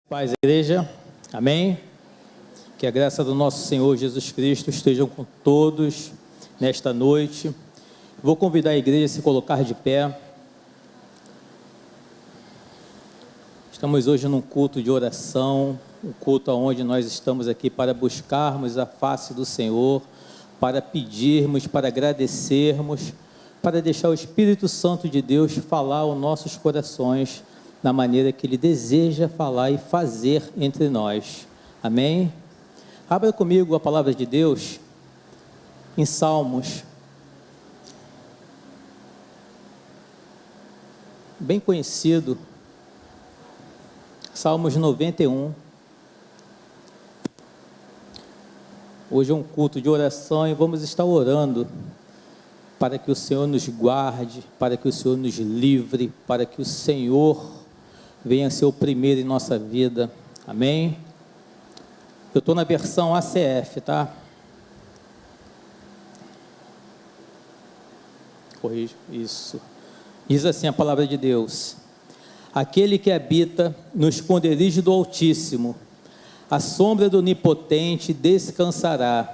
Paz, igreja, amém? Que a graça do nosso Senhor Jesus Cristo esteja com todos nesta noite. Vou convidar a igreja a se colocar de pé. Estamos hoje num culto de oração, um culto onde nós estamos aqui para buscarmos a face do Senhor, para pedirmos, para agradecermos, para deixar o Espírito Santo de Deus falar aos nossos corações, da maneira que Ele deseja falar e fazer entre nós, amém? Abra comigo a palavra de Deus, em Salmos, bem conhecido, Salmos 91, hoje é um culto de oração e vamos estar orando, para que o Senhor nos guarde, para que o Senhor nos livre, para que o Senhor venha ser o primeiro em nossa vida, amém? Eu estou na versão ACF, tá? Corrija, isso. Diz assim a palavra de Deus: aquele que habita no esconderijo do Altíssimo, a sombra do Onipotente descansará.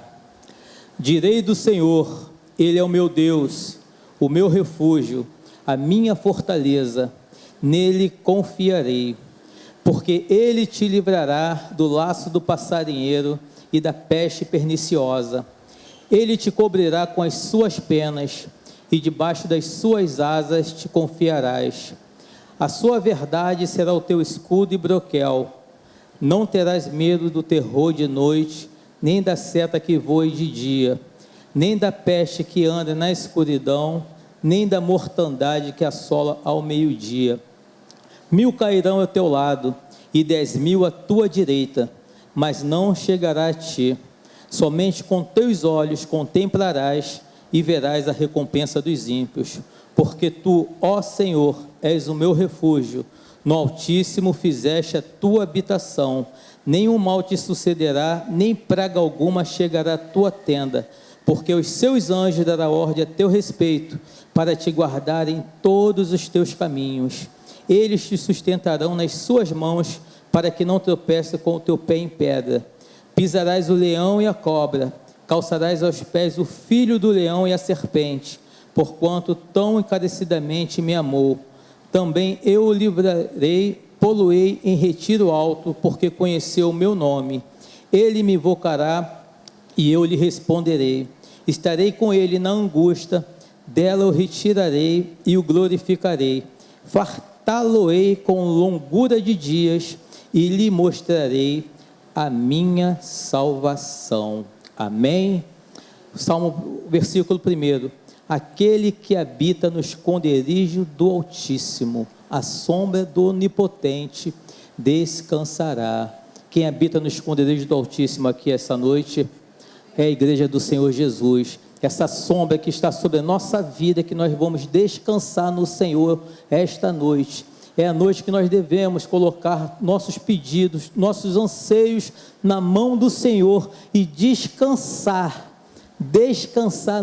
Direi do Senhor, Ele é o meu Deus, o meu refúgio, a minha fortaleza. Nele confiarei, porque Ele te livrará do laço do passarinheiro e da peste perniciosa. Ele te cobrirá com as suas penas, e debaixo das suas asas te confiarás. A sua verdade será o teu escudo e broquel. Não terás medo do terror de noite, nem da seta que voe de dia, nem da peste que anda na escuridão, nem da mortandade que assola ao meio-dia. 1000 cairão ao teu lado, e 10.000 à tua direita, mas não chegará a ti. Somente com teus olhos contemplarás, e verás a recompensa dos ímpios. Porque tu, ó Senhor, és o meu refúgio, no Altíssimo fizeste a tua habitação. Nenhum mal te sucederá, nem praga alguma chegará à tua tenda, porque os seus anjos dará ordem a teu respeito, para te guardar em todos os teus caminhos. Eles te sustentarão nas suas mãos, para que não tropeces com o teu pé em pedra. Pisarás o leão e a cobra, calçarás aos pés o filho do leão e a serpente, porquanto tão encarecidamente me amou. Também eu o livrarei, pô-lo-ei em retiro alto, porque conheceu o meu nome. Ele me invocará, e eu lhe responderei. Estarei com ele na angústia, dela o retirarei e o glorificarei. Fartá-lo-ei com longura de dias, e lhe mostrarei a minha salvação. Amém? Salmo, versículo 1. Aquele que habita no esconderijo do Altíssimo, a sombra do Onipotente descansará. Quem habita no esconderijo do Altíssimo aqui essa noite é a igreja do Senhor Jesus. Essa sombra que está sobre a nossa vida, que nós vamos descansar no Senhor esta noite. É a noite que nós devemos colocar nossos pedidos, nossos anseios na mão do Senhor e descansar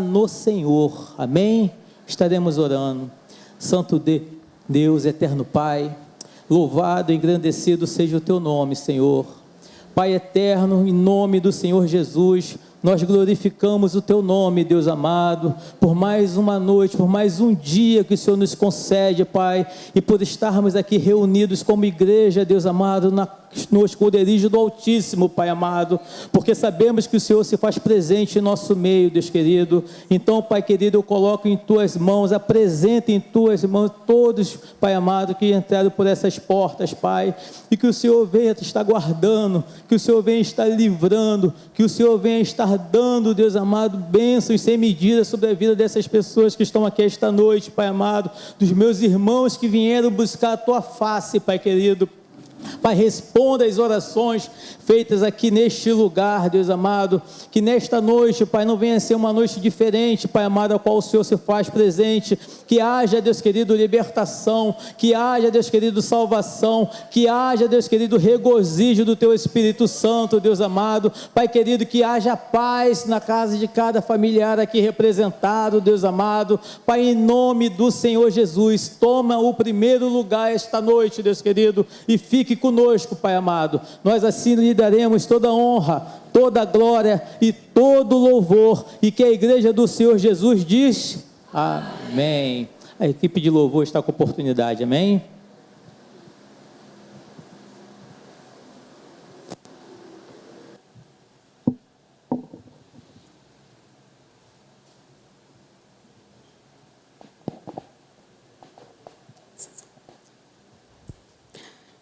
no Senhor, amém? Estaremos orando. Santo Deus, eterno Pai, louvado e engrandecido seja o teu nome, Senhor. Pai eterno, em nome do Senhor Jesus, nós glorificamos o teu nome, Deus amado, por mais uma noite, por mais um dia que o Senhor nos concede, Pai, e por estarmos aqui reunidos como igreja, Deus amado, no esconderijo do Altíssimo, Pai amado, porque sabemos que o Senhor se faz presente em nosso meio, Deus querido. Então, Pai querido, eu coloco em tuas mãos, apresento em tuas mãos todos, Pai amado, que entraram por essas portas, Pai, e que o Senhor venha estar guardando, que o Senhor venha estar livrando, que o Senhor venha estar dando, Deus amado, bênçãos sem medida sobre a vida dessas pessoas que estão aqui esta noite, Pai amado, dos meus irmãos que vieram buscar a tua face, Pai querido. Pai, responda as orações feitas aqui neste lugar, Deus amado, que nesta noite, Pai, não venha ser uma noite diferente, Pai amado, a qual o Senhor se faz presente, que haja, Deus querido, libertação, que haja, Deus querido, salvação, que haja, Deus querido, regozijo do Teu Espírito Santo, Deus amado, Pai querido, que haja paz na casa de cada familiar aqui representado, Deus amado, Pai, em nome do Senhor Jesus, toma o primeiro lugar esta noite, Deus querido, e fique com conosco, Pai amado. Nós assim lhe daremos toda honra, toda glória e todo louvor. E que a igreja do Senhor Jesus diz: amém. A equipe de louvor está com oportunidade, amém?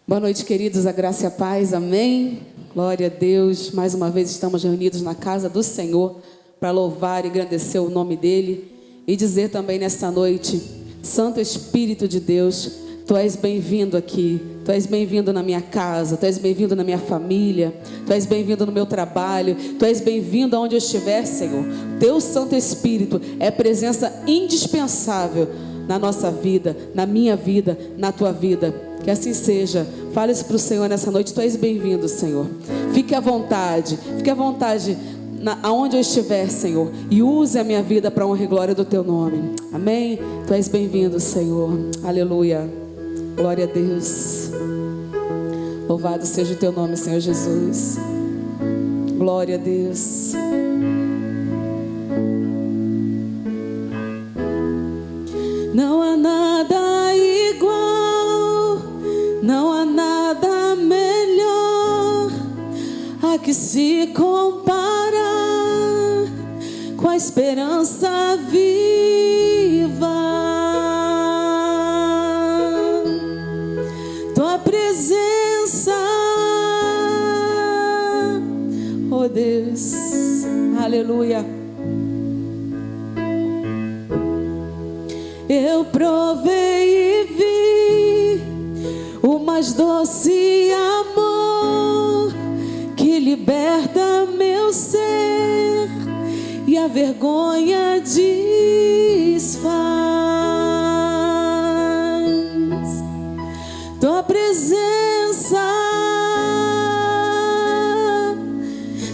Boa noite, queridos, a graça e a paz, amém? Glória a Deus, mais uma vez estamos reunidos na casa do Senhor para louvar e engrandecer o nome dEle e dizer também nesta noite: Santo Espírito de Deus, Tu és bem-vindo aqui, Tu és bem-vindo na minha casa, Tu és bem-vindo na minha família, Tu és bem-vindo no meu trabalho, Tu és bem-vindo aonde eu estiver, Senhor. Teu Santo Espírito é presença indispensável na nossa vida, na minha vida, na Tua vida. Que assim seja. Fale isso para o Senhor nessa noite: Tu és bem-vindo, Senhor. Fique à vontade aonde eu estiver, Senhor, e use a minha vida para a honra e glória do Teu nome, amém? Tu és bem-vindo, Senhor, aleluia, glória a Deus. Louvado seja o Teu nome, Senhor Jesus, glória a Deus. Não há nada igual, não há nada melhor a que se comparar com a esperança viva. Tua presença, oh Deus, aleluia. Eu provei e vi o mais doce amor que liberta meu ser e a vergonha desfaz. Tua presença,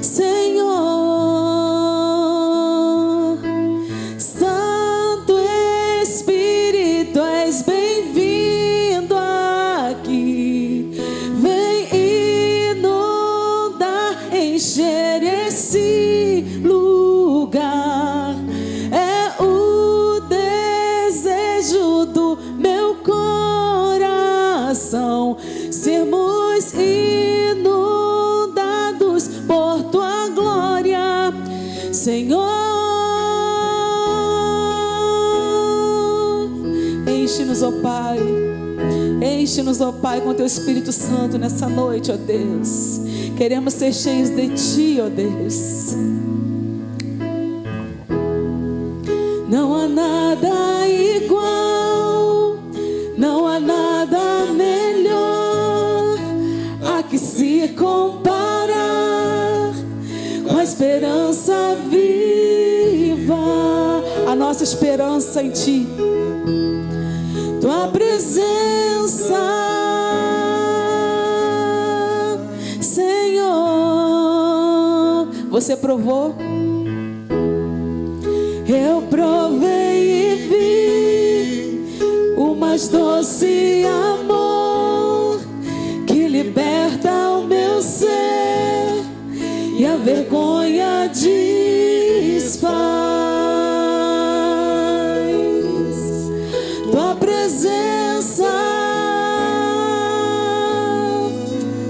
Senhor, Santo Espírito, és bem-vindo aqui. Vem inundar, encher esse lugar. É o desejo do meu coração sermos inundados por Tua glória, Senhor. Enche-nos, ó Pai, enche-nos, ó Pai, com Teu Espírito Santo nessa noite, ó Deus. Queremos ser cheios de Ti, ó Deus. Não há nada igual, não há nada melhor a que se comparar com a esperança viva. A nossa esperança em Ti, Tua presença, Senhor. Você provou? Eu provei e vi o mais doce amor que liberta o meu ser e a vergonha desfaz. Tua presença,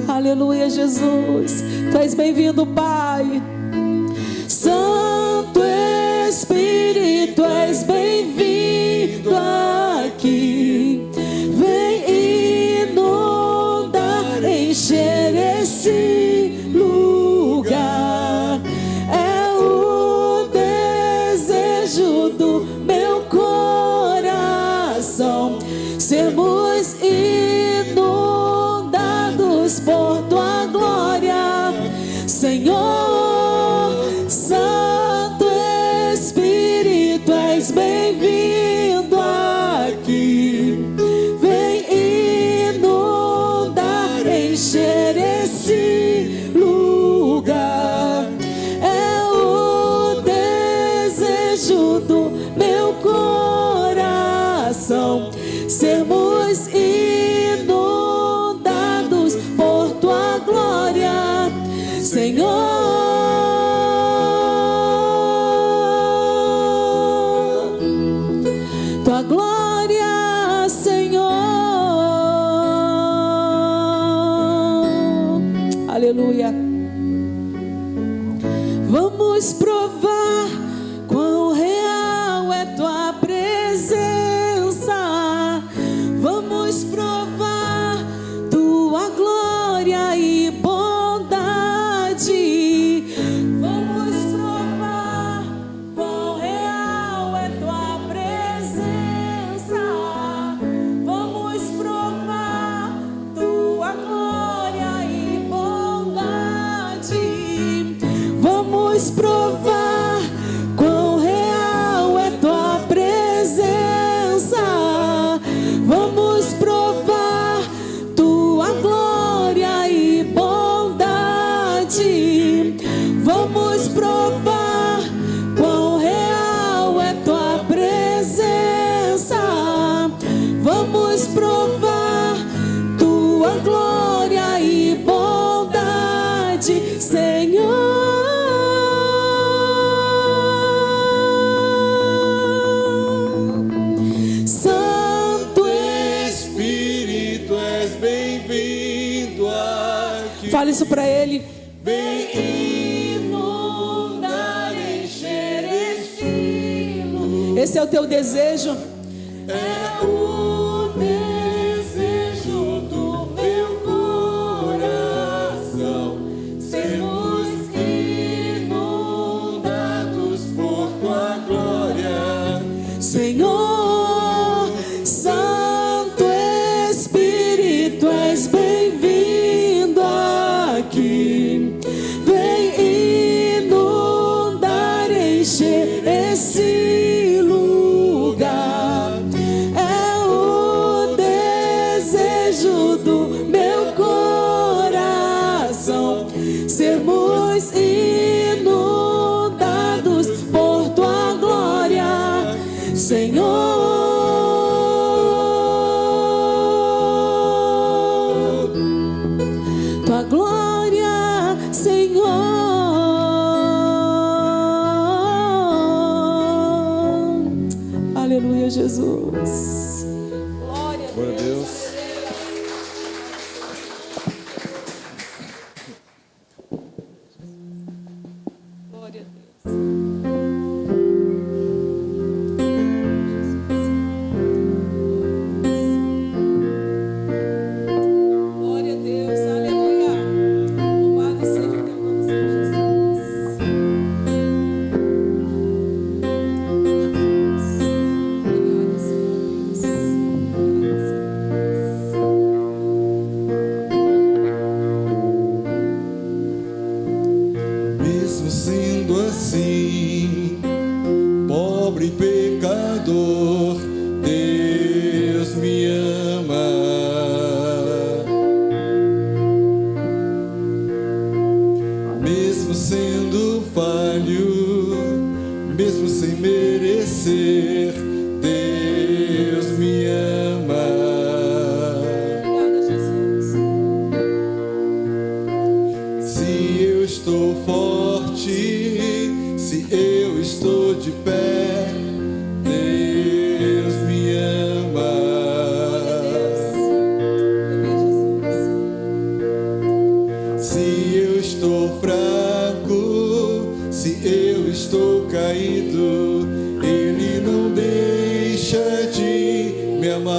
aleluia, Jesus. Tu és bem-vindo, Pai. Santo Espírito, és bem-vindo aqui. Vem inundar, encher esse lugar. É o desejo do meu coração sermos inundados por Tua glória, Senhor. verdade, Senhor. Santo Espírito, és bem-vindo aqui. Fala isso para Ele. Vem inundar, encher este lugar. Esse é o teu desejo. É o desejo do meu coração, sermos inundados por tua glória. Senhor, Santo Espírito, és bem-vindo aqui. Vem inundar, encher esse lugar. É o desejo do meu coração, sermos inundados por tua glória, Senhor. Tua glória, Senhor. Aleluia, Jesus. Glória Glória a Deus. Glória a Deus. Glória a Deus, aleluia. Louvado seja o teu nome, Senhor Jesus. Obrigada, Senhor Deus. Mesmo sendo assim, pobre pecador, Deus me ama. Mesmo sendo falho, mesmo sem merecer, Deus me ama. Obrigada, Jesus. Se eu estou forte, se eu estou de pé, Deus me ama. Se eu estou fraco, se eu estou caído, Ele não deixa de me amar.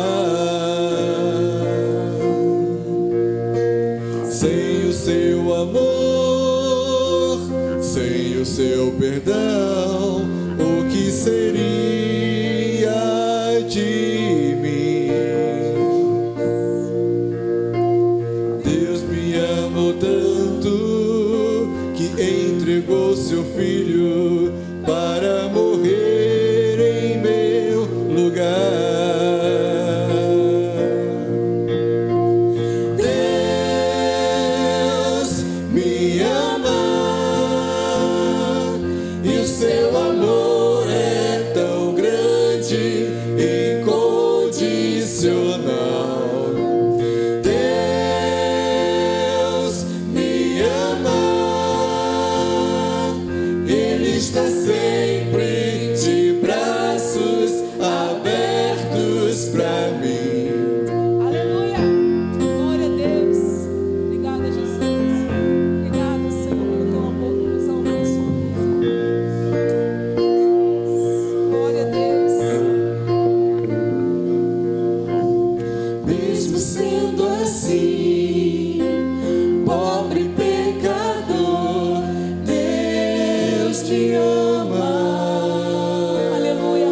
Sem o seu amor, sem o seu perdão, o que seria de mim? Deus me amou tanto que entregou seu filho para morrer em meu lugar. Deus me ama e o seu amor é tão grande e incondicional. Deus me ama, Ele está sempre de braços abertos para mim. Aleluia. Glória a Deus. Obrigada, Jesus. Obrigada, Senhor, pelo teu amor que nos alcançou. Glória a Deus. Mesmo sendo assim, pobre pecador, Deus te ama. Aleluia.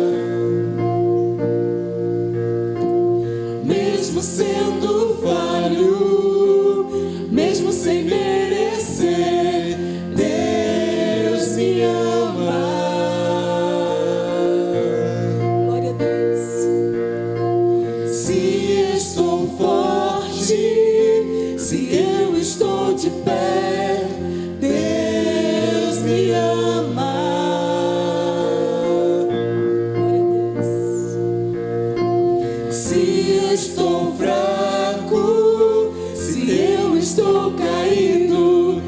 Mesmo sendo falho, mesmo sem merecer, Deus me ama. Glória a Deus. Se estou forte, se eu estou de pé, Deus me ama. Glória a Deus. Se eu estou fraco, se eu estou caído,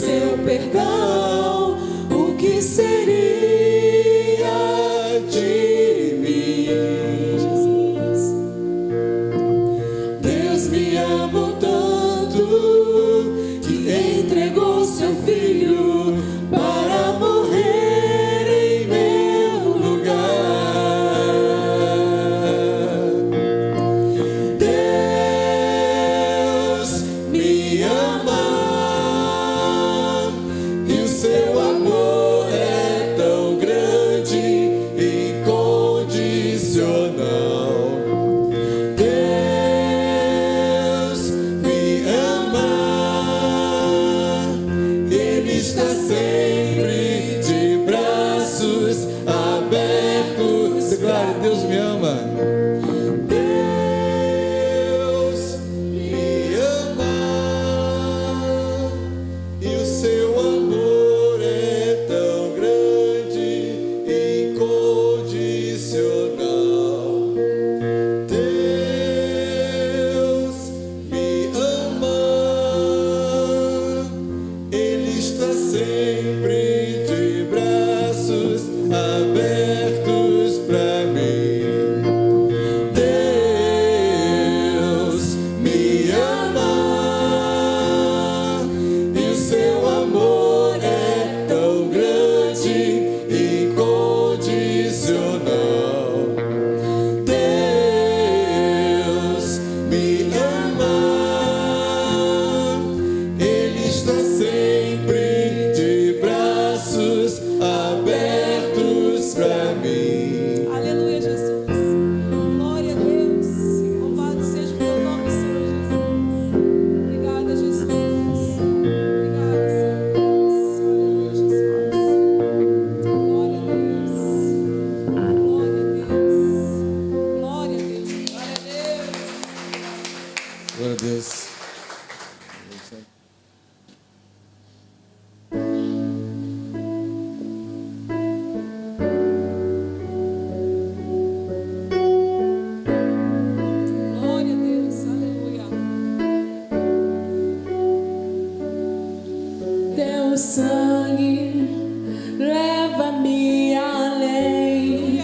seu perdão, o que seria de mim? Jesus, Deus me amou tanto que entregou seu filho para morrer em meu lugar. Deus me ama e o seu amor é tão grande e incondicional. Deus me ama, Ele está sempre de braços abertos. Declare: Deus me ama. Deus me ama e o seu amor é tão grande e incondicional. Deus me ama, Ele está sempre de braços abertos para mim. Deus me ama e o seu amor é tão grande e incondicional. Deus me ama, Ele está sempre de braços abertos para mim. Aleluia, Jesus. Glória a Deus. Louvado seja o teu nome, Senhor Jesus. Obrigada, Jesus. Obrigada, Senhor Deus. Aleluia, Jesus. Glória a Deus. Glória a Deus. Glória a Deus. Glória a Deus. Glória a Deus. Glória a Deus. Aleluia. Teu sangue leva-me além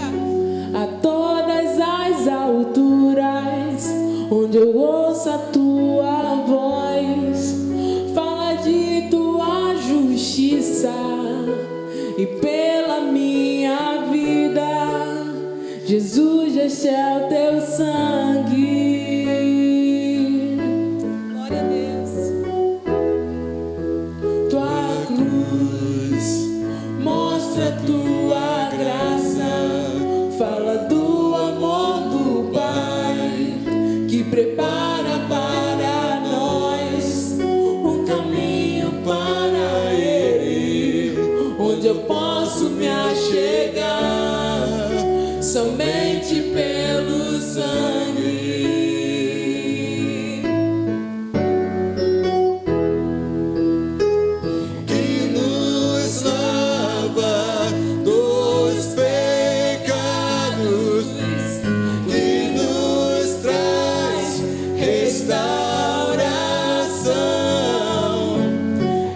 a todas as alturas, onde eu ouço a tua voz. Fala de tua justiça e pela minha vida, Jesus, este é o teu sangue. Glória a Deus. Tua cruz mostra tua graça, fala do amor do Pai que prepara para nós um caminho para Ele, onde eu posso me achegar somente pelo sangue. Que nos lava dos pecados, que nos traz restauração.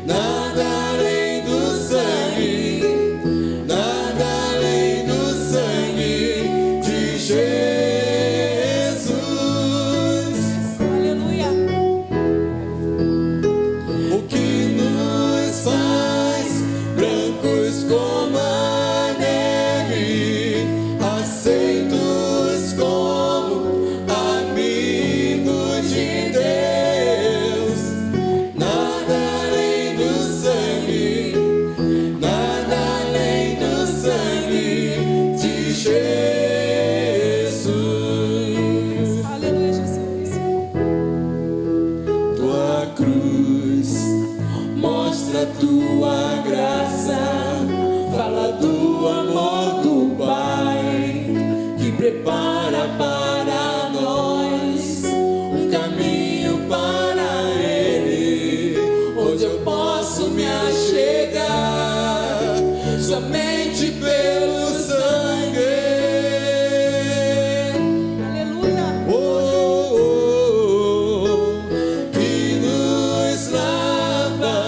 Nada além do sangue, nada além do sangue de Jesus. Aleluia. O que nos faz brancos como a neve, aceitos como amigos de Deus. Nada além do sangue, nada além do sangue de Jesus. Aleluia, Jesus. Tua cruz Mostra tua graça, fala do amor do Pai que prepara para nós um caminho para Ele, onde eu posso me achegar somente pelo sangue. Aleluia. oh, oh, oh, que nos lava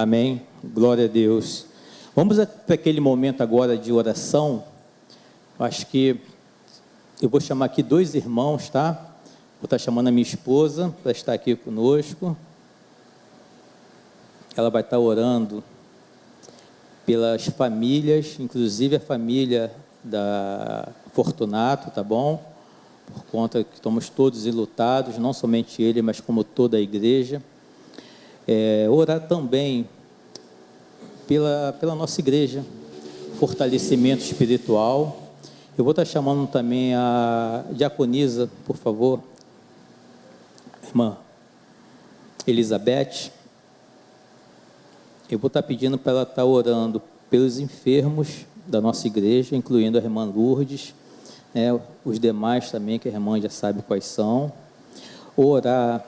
Amém. Glória a Deus. Vamos para aquele momento agora de oração. Acho que eu vou chamar aqui 2 irmãos, tá? Vou estar chamando a minha esposa para estar aqui conosco. Ela vai estar orando pelas famílias, inclusive a família da Fortunato, tá bom? Por conta que estamos todos enlutados, não somente ele, mas como toda a igreja. Orar também pela nossa igreja, fortalecimento espiritual. Eu vou estar chamando também a diaconisa, por favor, irmã Elizabeth. Eu vou estar pedindo para ela estar orando pelos enfermos da nossa igreja, incluindo a irmã Lourdes, os demais também, que a irmã já sabe quais são. Orar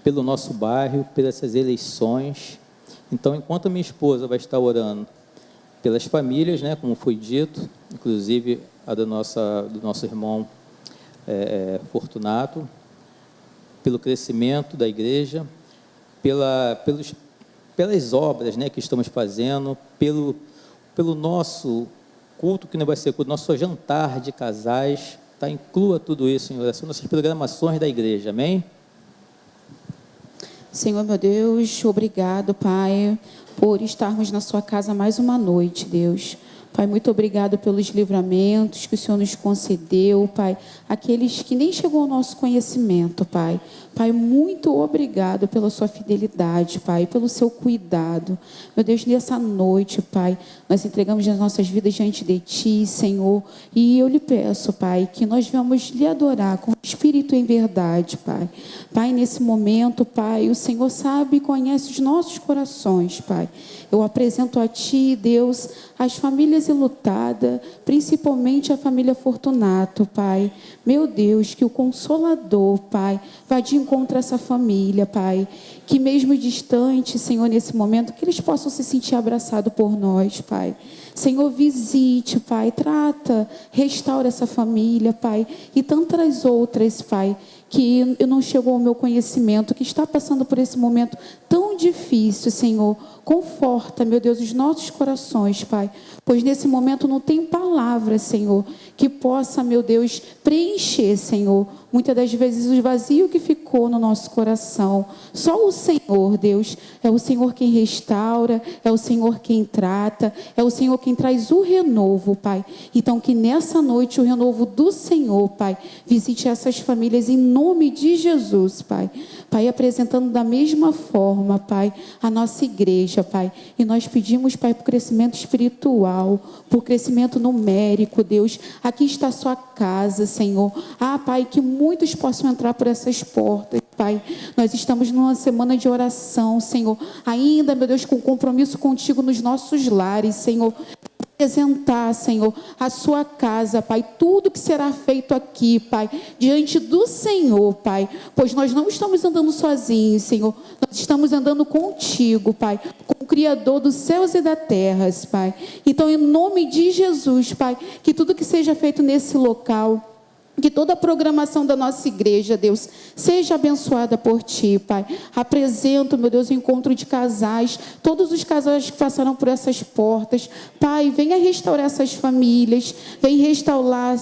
pelo nosso bairro, pelas eleições. Então, enquanto a minha esposa vai estar orando pelas famílias, como foi dito, inclusive a do nosso irmão Fortunato, pelo crescimento da igreja, pelas obras que estamos fazendo, pelo nosso culto, que não vai ser culto, nosso jantar de casais, tá? Inclua tudo isso em oração, nossas programações da igreja, amém? Senhor, meu Deus, obrigado, Pai, por estarmos na sua casa mais uma noite, Deus. Pai, muito obrigado pelos livramentos que o Senhor nos concedeu, Pai, aqueles que nem chegou ao nosso conhecimento, Pai. Pai, muito obrigado pela sua fidelidade, Pai, pelo seu cuidado. Meu Deus, nessa noite, Pai, nós entregamos as nossas vidas diante de Ti, Senhor, e eu lhe peço, Pai, que nós venhamos lhe adorar com espírito e em verdade, Pai. Pai, nesse momento, Pai, o Senhor sabe e conhece os nossos corações, Pai. Eu apresento a Ti, Deus, as famílias enlutadas, principalmente a família Fortunato, Pai. Meu Deus, que o Consolador, Pai, vá de encontro a essa família, Pai. Que mesmo distante, Senhor, nesse momento, que eles possam se sentir abraçados por nós, Pai. Senhor, visite, Pai, trata, restaura essa família, Pai, e tantas outras, Pai, que não chegou ao meu conhecimento, que está passando por esse momento tão difícil, Senhor. Conforta, meu Deus, os nossos corações, Pai, pois nesse momento não tem palavra, Senhor, que possa, meu Deus, preencher, Senhor, muitas das vezes o vazio que ficou no nosso coração. Só o Senhor, Deus, é o Senhor quem restaura, é o Senhor quem trata, é o Senhor quem traz o renovo, Pai. Então que nessa noite o renovo do Senhor, Pai, visite essas famílias em nome de Jesus, Pai. Pai, apresentando da mesma forma, Pai, a nossa igreja, Pai. E nós pedimos, Pai, por crescimento espiritual, por crescimento numérico, Deus. Aqui está a sua casa, Senhor. Pai, que muitos possam entrar por essas portas, Pai. Nós estamos numa semana de oração, Senhor. Ainda, meu Deus, com compromisso contigo nos nossos lares, Senhor. Apresentar, Senhor, a sua casa, Pai, tudo que será feito aqui, Pai, diante do Senhor, Pai, pois nós não estamos andando sozinhos, Senhor, nós estamos andando contigo, Pai, com o Criador dos céus e da terra, Pai. Então, em nome de Jesus, Pai, que tudo que seja feito nesse local, que toda a programação da nossa igreja, Deus, seja abençoada por Ti, Pai. Apresento, meu Deus, o encontro de casais, todos os casais que passaram por essas portas. Pai, venha restaurar essas famílias, vem restaurar,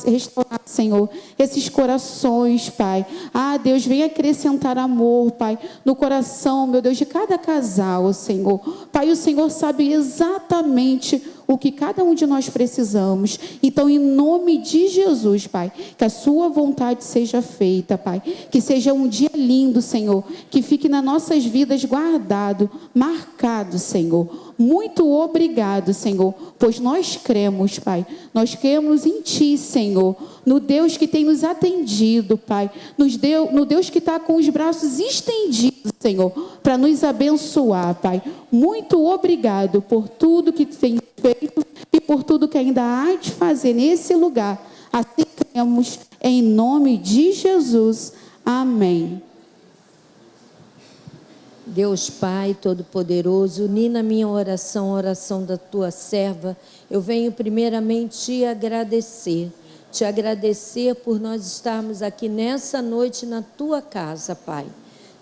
Senhor, esses corações, Pai. Deus, venha acrescentar amor, Pai, no coração, meu Deus, de cada casal, Senhor. Pai, o Senhor sabe exatamente o que cada um de nós precisamos. Então, em nome de Jesus, Pai, que a sua vontade seja feita, Pai, que seja um dia lindo, Senhor, que fique nas nossas vidas guardado, marcado, Senhor. Muito obrigado, Senhor, pois nós cremos, Pai, nós cremos em Ti, Senhor, no Deus que tem nos atendido, Pai, no Deus que está com os braços estendidos, Senhor, para nos abençoar, Pai. Muito obrigado por tudo que tem feito e por tudo que ainda há de fazer nesse lugar. Assim cremos, em nome de Jesus. Amém. Deus Pai Todo-Poderoso, uni na minha oração, a oração da Tua serva, eu venho primeiramente te agradecer por nós estarmos aqui nessa noite na Tua casa, Pai.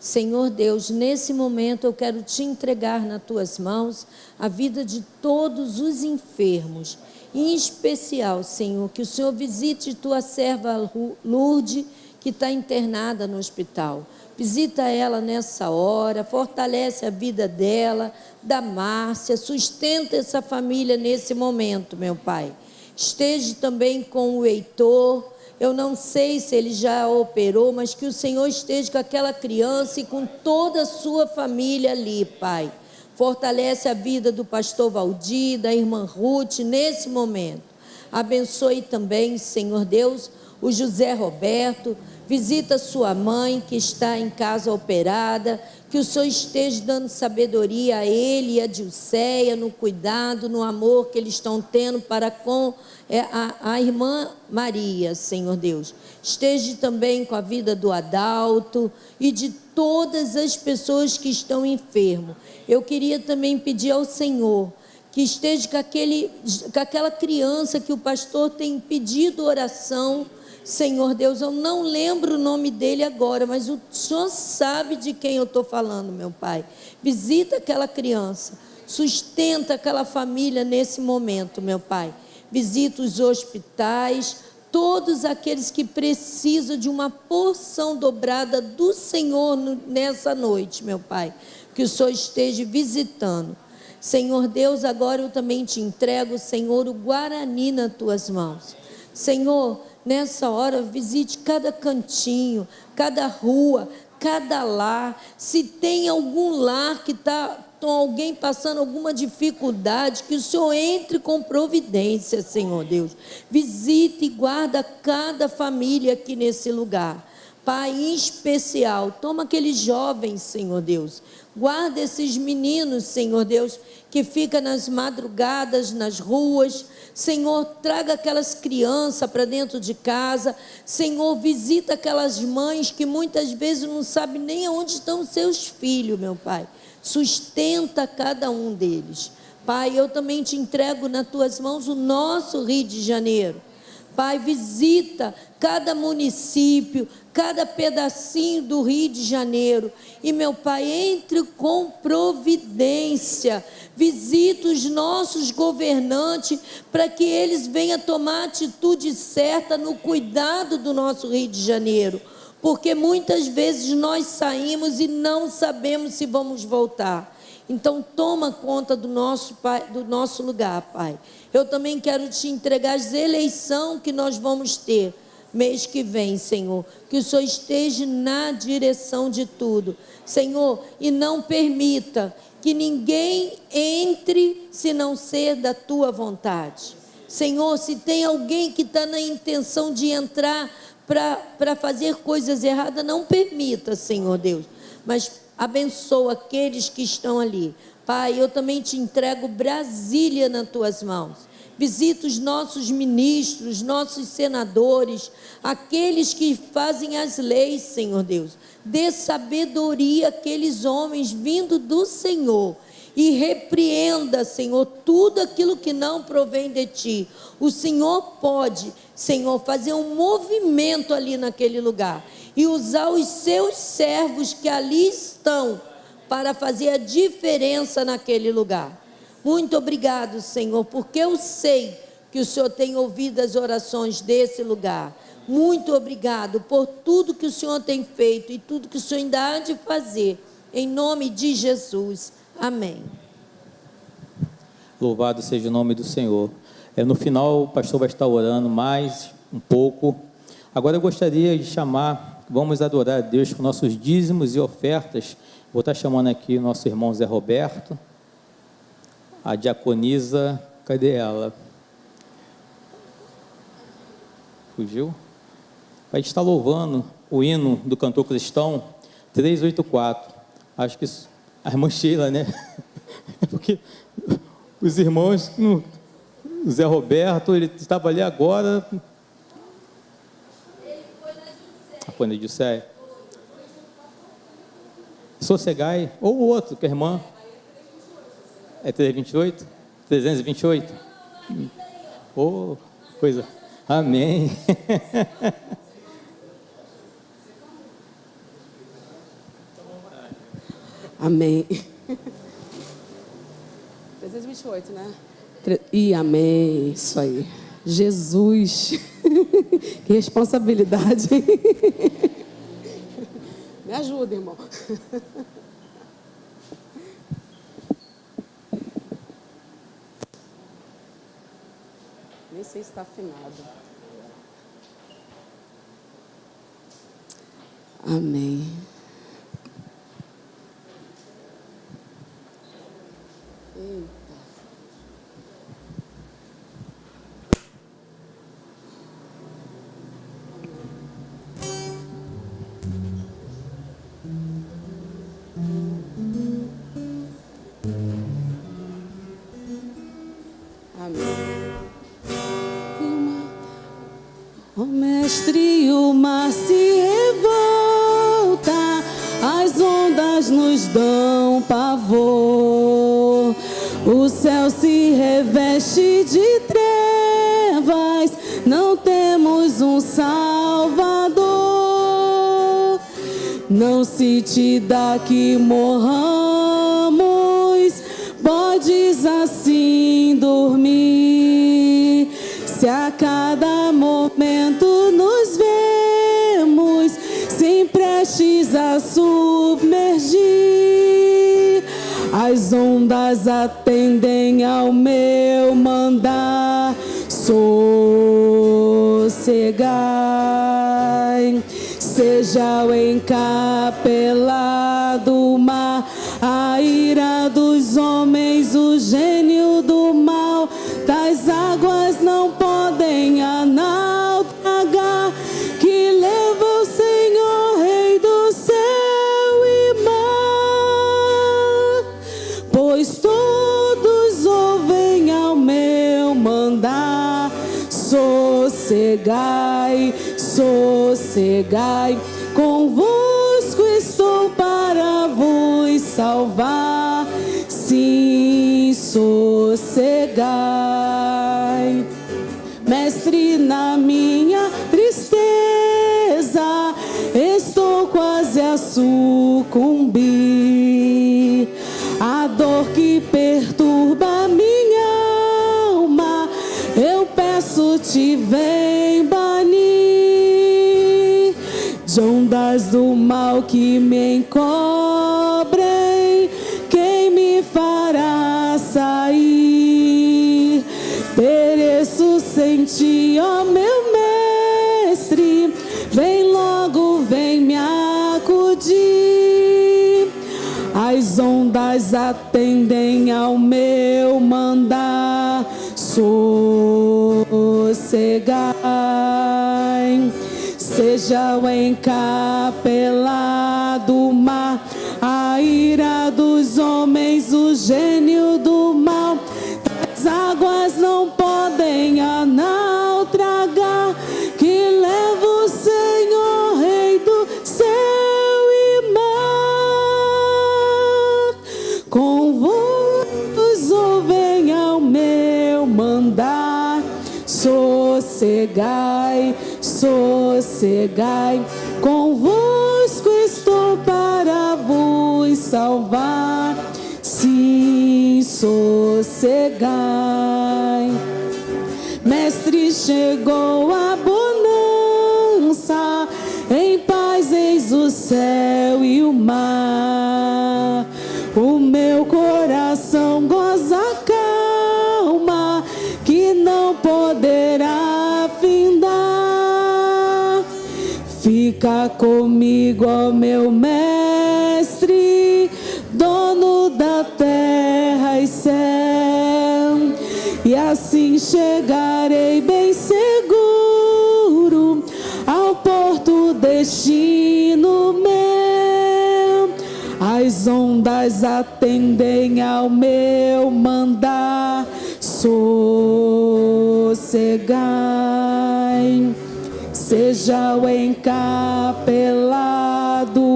Senhor Deus, nesse momento eu quero te entregar nas tuas mãos a vida de todos os enfermos. Em especial, Senhor, que o Senhor visite tua serva Lourdes, que está internada no hospital. Visita ela nessa hora, fortalece a vida dela, da Márcia, sustenta essa família nesse momento, meu Pai. Esteja também com o Heitor. Eu não sei se ele já operou, mas que o Senhor esteja com aquela criança e com toda a sua família ali, Pai. Fortalece a vida do pastor Valdir, da irmã Ruth, nesse momento. Abençoe também, Senhor Deus, o José Roberto. Visita sua mãe que está em casa operada. Que o Senhor esteja dando sabedoria a ele e a Dilceia, no cuidado, no amor que eles estão tendo para com a irmã Maria, Senhor Deus. Esteja também com a vida do Adalto e de todas as pessoas que estão enfermos. Eu queria também pedir ao Senhor que esteja com aquela criança que o pastor tem pedido oração. Senhor Deus, eu não lembro o nome dele agora, mas o Senhor sabe de quem eu estou falando, meu Pai. Visita aquela criança, sustenta aquela família nesse momento, meu Pai. Visita os hospitais, todos aqueles que precisam de uma porção dobrada do Senhor nessa noite, meu Pai. Que o Senhor esteja visitando. Senhor Deus, agora eu também te entrego, Senhor, o Guarani nas tuas mãos. Senhor, nessa hora, visite cada cantinho, cada rua, cada lar. Se tem algum lar que está com alguém passando alguma dificuldade, que o Senhor entre com providência, Senhor Deus. Visite e guarda cada família aqui nesse lugar. Pai, em especial, toma aqueles jovens, Senhor Deus. Guarda esses meninos, Senhor Deus, que ficam nas madrugadas, nas ruas. Senhor, traga aquelas crianças para dentro de casa. Senhor, visita aquelas mães que muitas vezes não sabem nem aonde estão seus filhos, meu Pai. Sustenta cada um deles. Pai, eu também te entrego nas tuas mãos o nosso Rio de Janeiro. Pai, visita cada município, cada pedacinho do Rio de Janeiro. E, meu Pai, entre com providência. Visita os nossos governantes para que eles venham tomar a atitude certa no cuidado do nosso Rio de Janeiro. Porque muitas vezes nós saímos e não sabemos se vamos voltar. Então, toma conta do nosso lugar, Pai. Eu também quero te entregar as eleições que nós vamos ter mês que vem, Senhor. Que o Senhor esteja na direção de tudo, Senhor, e não permita que ninguém entre se não ser da tua vontade. Senhor, se tem alguém que está na intenção de entrar para fazer coisas erradas, não permita, Senhor Deus, mas abençoa aqueles que estão ali. Pai, eu também te entrego Brasília nas tuas mãos. Visita os nossos ministros, nossos senadores, aqueles que fazem as leis, Senhor Deus. Dê sabedoria àqueles homens vindo do Senhor. E repreenda, Senhor, tudo aquilo que não provém de Ti. O Senhor pode, Senhor, fazer um movimento ali naquele lugar e usar os seus servos que ali estão para fazer a diferença naquele lugar. Muito obrigado, Senhor, porque eu sei que o Senhor tem ouvido as orações desse lugar. Muito obrigado por tudo que o Senhor tem feito e tudo que o Senhor ainda há de fazer. Em nome de Jesus. Amém. Louvado seja o nome do Senhor. No final, o pastor vai estar orando mais um pouco. Agora eu gostaria de chamar, vamos adorar a Deus com nossos dízimos e ofertas. Vou estar chamando aqui o nosso irmão Zé Roberto, a diaconisa, cadê ela? Fugiu? Vai estar louvando o hino do cantor cristão 384. Acho que a irmã Sheila, né? Porque os irmãos, o Zé Roberto, ele estava ali agora. Foi na Dilceia. Sossegai, ou o outro, que a irmã. É 328? 328? Oh, coisa. Amém. Amém. 328, né? E amém. Isso aí. Jesus. Que responsabilidade. Me ajuda, irmão. Nem sei se está afinado. Amém. Eita. Ó Mestre, o mar se revolta, as ondas nos dão pavor, o céu se reveste de trevas, não temos um Salvador. Não se te dá que morramos, podes assim dormir. Se a cada momento nos vemos, sem prestes a submergir, as ondas atendem ao meu mandar, sossegai. Seja o encapelado mar, a ira dos homens, o gênio do mal, das águas não podem naufragar, que leva o Senhor, Rei do céu e mar, pois todos ouvem ao meu mandar, sossegai, sossegai, convosco estou para vos salvar, sim, sossegai. Mestre, na minha tristeza, estou quase a sucumbir, a dor que perturba minha alma, eu peço-te, vem banir, de ondas do mal que me encobrem, quem me fará sair? Pereço sem ti, ó meu Mestre, vem logo, vem me acudir. As ondas atendem ao meu mandar, sossegai. Seja o encapelado mar, a ira dos homens, o gênio do mal, as águas não podem naufragar, que leva o Senhor, Rei do céu e mar, convosco ouvem ao meu mandar, sossegai, sossegai, convosco estou para vos salvar, sim, sossegai. Mestre, chegou a bonança, em paz eis o céu e o mar, o meu coração goza calma, que não poderá findar. Fica comigo, ó meu Mestre, dono da terra e céu, e assim chegarei bem seguro ao porto, destino meu. As ondas atendem ao meu mandar, sossegai. Seja o encapelado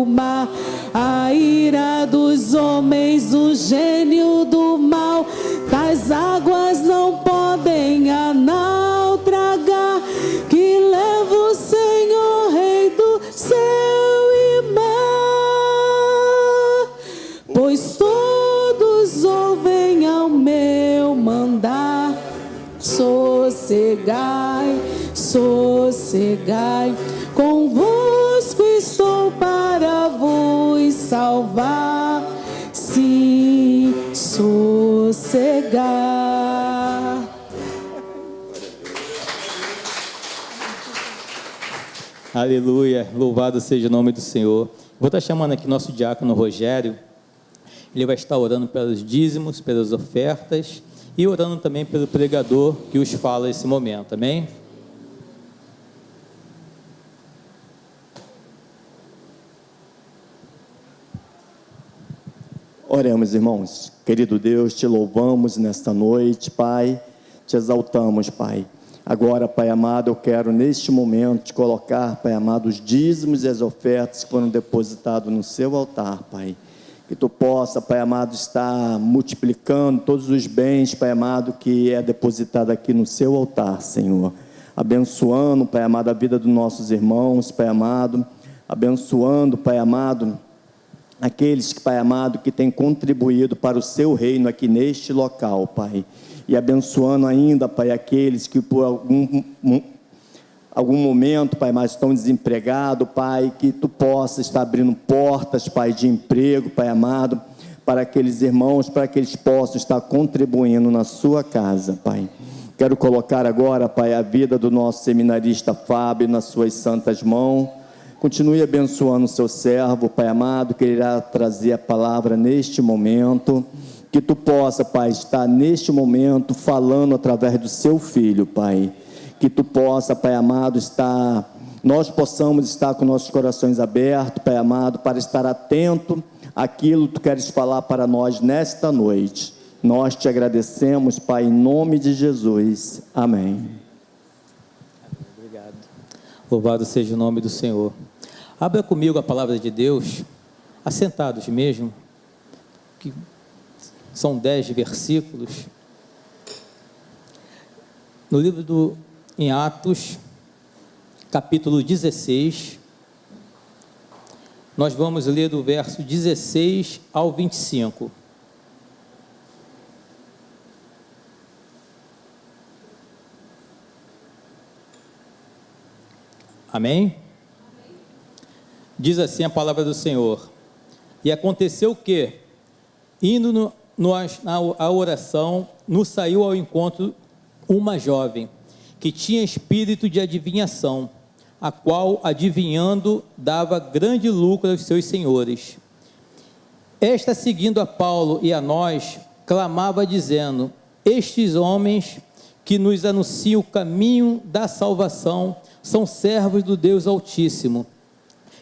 mar, a ira dos homens, o gênio do mal, das águas não podem naufragar, que leva o Senhor, Rei do céu e mar, sossegai, sossegai, convosco estou para vos salvar, sim, sossegai. Aleluia, louvado seja o nome do Senhor. Vou estar chamando aqui nosso diácono Rogério. Ele vai estar orando pelos dízimos, pelas ofertas e orando também pelo pregador que os fala nesse momento, amém? Oremos, irmãos. Querido Deus, te louvamos nesta noite, Pai, te exaltamos, Pai. Agora, Pai amado, eu quero neste momento te colocar, Pai amado, os dízimos e as ofertas que foram depositados no seu altar, Pai. Que tu possa, Pai amado, estar multiplicando todos os bens, Pai amado, que é depositado aqui no seu altar, Senhor. Abençoando, Pai amado, a vida dos nossos irmãos, Pai amado. Abençoando, Pai amado, aqueles, Pai amado, que têm contribuído para o seu reino aqui neste local, Pai. E abençoando ainda, Pai, aqueles que por algum momento, Pai, mas estão desempregados, Pai, que tu possa estar abrindo portas, Pai, de emprego, Pai amado, para aqueles irmãos, para que eles possam estar contribuindo na sua casa, Pai. Quero colocar agora, Pai, a vida do nosso seminarista Fábio nas suas santas mãos. Continue abençoando o seu servo, Pai amado, que irá trazer a palavra neste momento. Que tu possa, Pai, estar neste momento falando através do seu filho, Pai. Que tu possa, Pai amado, nós possamos estar com nossos corações abertos, Pai amado, para estar atento àquilo que tu queres falar para nós nesta noite. Nós te agradecemos, Pai, em nome de Jesus. Amém. Obrigado. Louvado seja o nome do Senhor. Abra comigo a palavra de Deus, assentados mesmo, que são 10 versículos, no livro em Atos, capítulo 16, nós vamos ler do verso 16 ao 25. Amém? Diz assim a palavra do Senhor: e aconteceu que, indo na oração, nos saiu ao encontro uma jovem, que tinha espírito de adivinhação, a qual, adivinhando, dava grande lucro aos seus senhores. Esta, seguindo a Paulo e a nós, clamava dizendo: estes homens que nos anunciam o caminho da salvação são servos do Deus Altíssimo.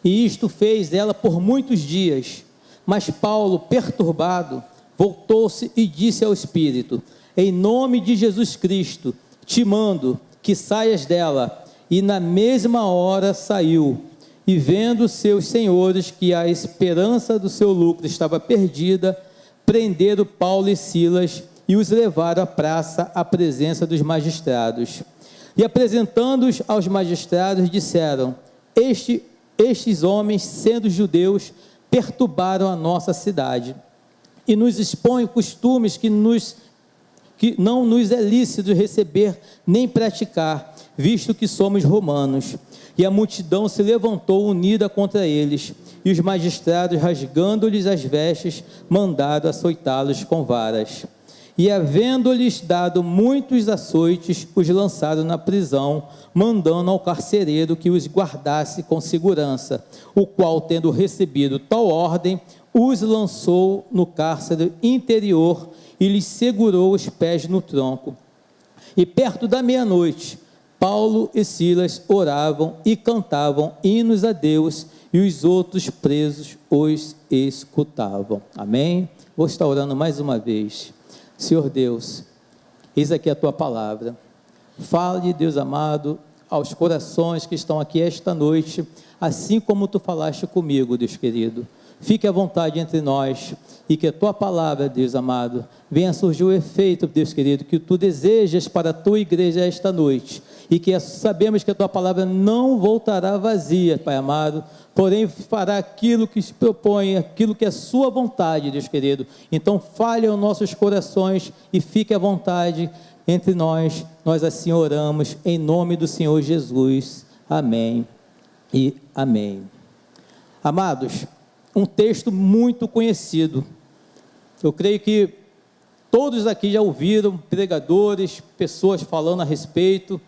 E isto fez ela por muitos dias. Mas Paulo, perturbado, voltou-se e disse ao Espírito: em nome de Jesus Cristo, te mando que saias dela. E na mesma hora saiu. E vendo seus senhores que a esperança do seu lucro estava perdida, prenderam Paulo e Silas e os levaram à praça à presença dos magistrados. E apresentando-os aos magistrados, disseram: estes homens, sendo judeus, perturbaram a nossa cidade e nos expõem costumes que não nos é lícito receber nem praticar, visto que somos romanos. E a multidão se levantou unida contra eles, e os magistrados, rasgando-lhes as vestes, mandaram açoitá-los com varas. E havendo-lhes dado muitos açoites, os lançaram na prisão, mandando ao carcereiro que os guardasse com segurança, o qual, tendo recebido tal ordem, os lançou no cárcere interior e lhes segurou os pés no tronco. E perto da meia-noite, Paulo e Silas oravam e cantavam hinos a Deus, e os outros presos os escutavam. Amém? Vou estar orando mais uma vez. Senhor Deus, eis aqui a tua palavra. Fale, Deus amado, aos corações que estão aqui esta noite, assim como tu falaste comigo, Deus querido. Fique à vontade entre nós, e que a tua palavra, Deus amado, venha surgir o efeito, Deus querido, que tu desejas para a tua igreja esta noite, e que sabemos que a tua palavra não voltará vazia, Pai amado, porém fará aquilo que se propõe, aquilo que é sua vontade, Deus querido. Então fale aos nossos corações e fique à vontade, entre nós. Nós assim oramos em nome do Senhor Jesus. Amém e amém. Amados, um texto muito conhecido. Eu creio que todos aqui já ouviram pregadores, pessoas falando a respeito,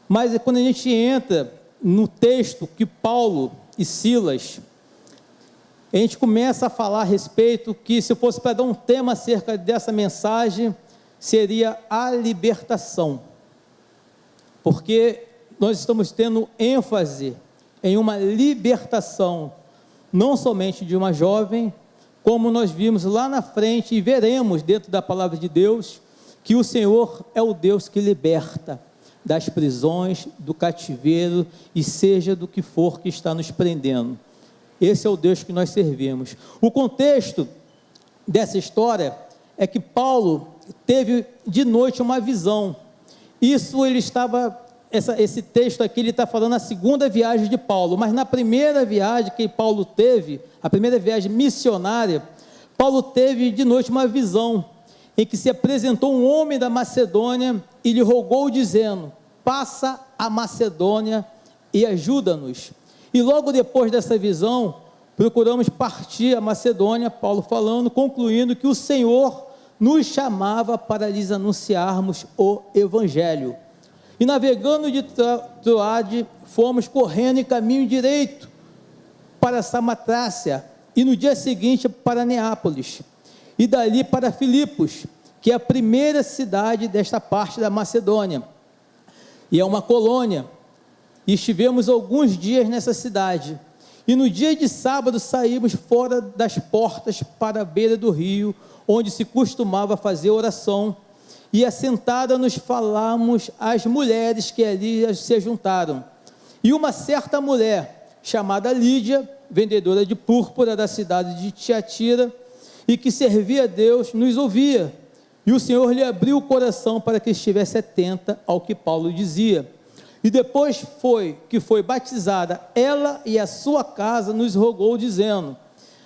mas quando a gente entra no texto que Paulo e Silas, a gente começa a falar a respeito que, se fosse para dar um tema acerca dessa mensagem, seria a libertação, porque nós estamos tendo ênfase em uma libertação, não somente de uma jovem, como nós vimos lá na frente e veremos dentro da palavra de Deus, que o Senhor é o Deus que liberta das prisões, do cativeiro, e seja do que for que está nos prendendo. Esse é o Deus que nós servimos. O contexto dessa história é que Paulo teve de noite uma visão. Esse texto aqui, ele está falando a segunda viagem de Paulo, mas na primeira viagem que Paulo teve, a primeira viagem missionária, Paulo teve de noite uma visão, em que se apresentou um homem da Macedônia e lhe rogou dizendo: passa a Macedônia e ajuda-nos. E logo depois dessa visão, procuramos partir a Macedônia, Paulo falando, concluindo que o Senhor nos chamava para lhes anunciarmos o Evangelho. E navegando de Troade, fomos correndo em caminho direito para Samatrácia, e no dia seguinte para Neápolis, e dali para Filipos, que é a primeira cidade desta parte da Macedônia, e é uma colônia, e estivemos alguns dias nessa cidade, e no dia de sábado saímos fora das portas para a beira do rio, onde se costumava fazer oração, e assentada nos falamos as mulheres que ali se juntaram, e uma certa mulher, chamada Lídia, vendedora de púrpura da cidade de Tiatira, e que servia a Deus, nos ouvia, e o Senhor lhe abriu o coração para que estivesse atenta ao que Paulo dizia, e depois foi batizada, ela e a sua casa, nos rogou dizendo: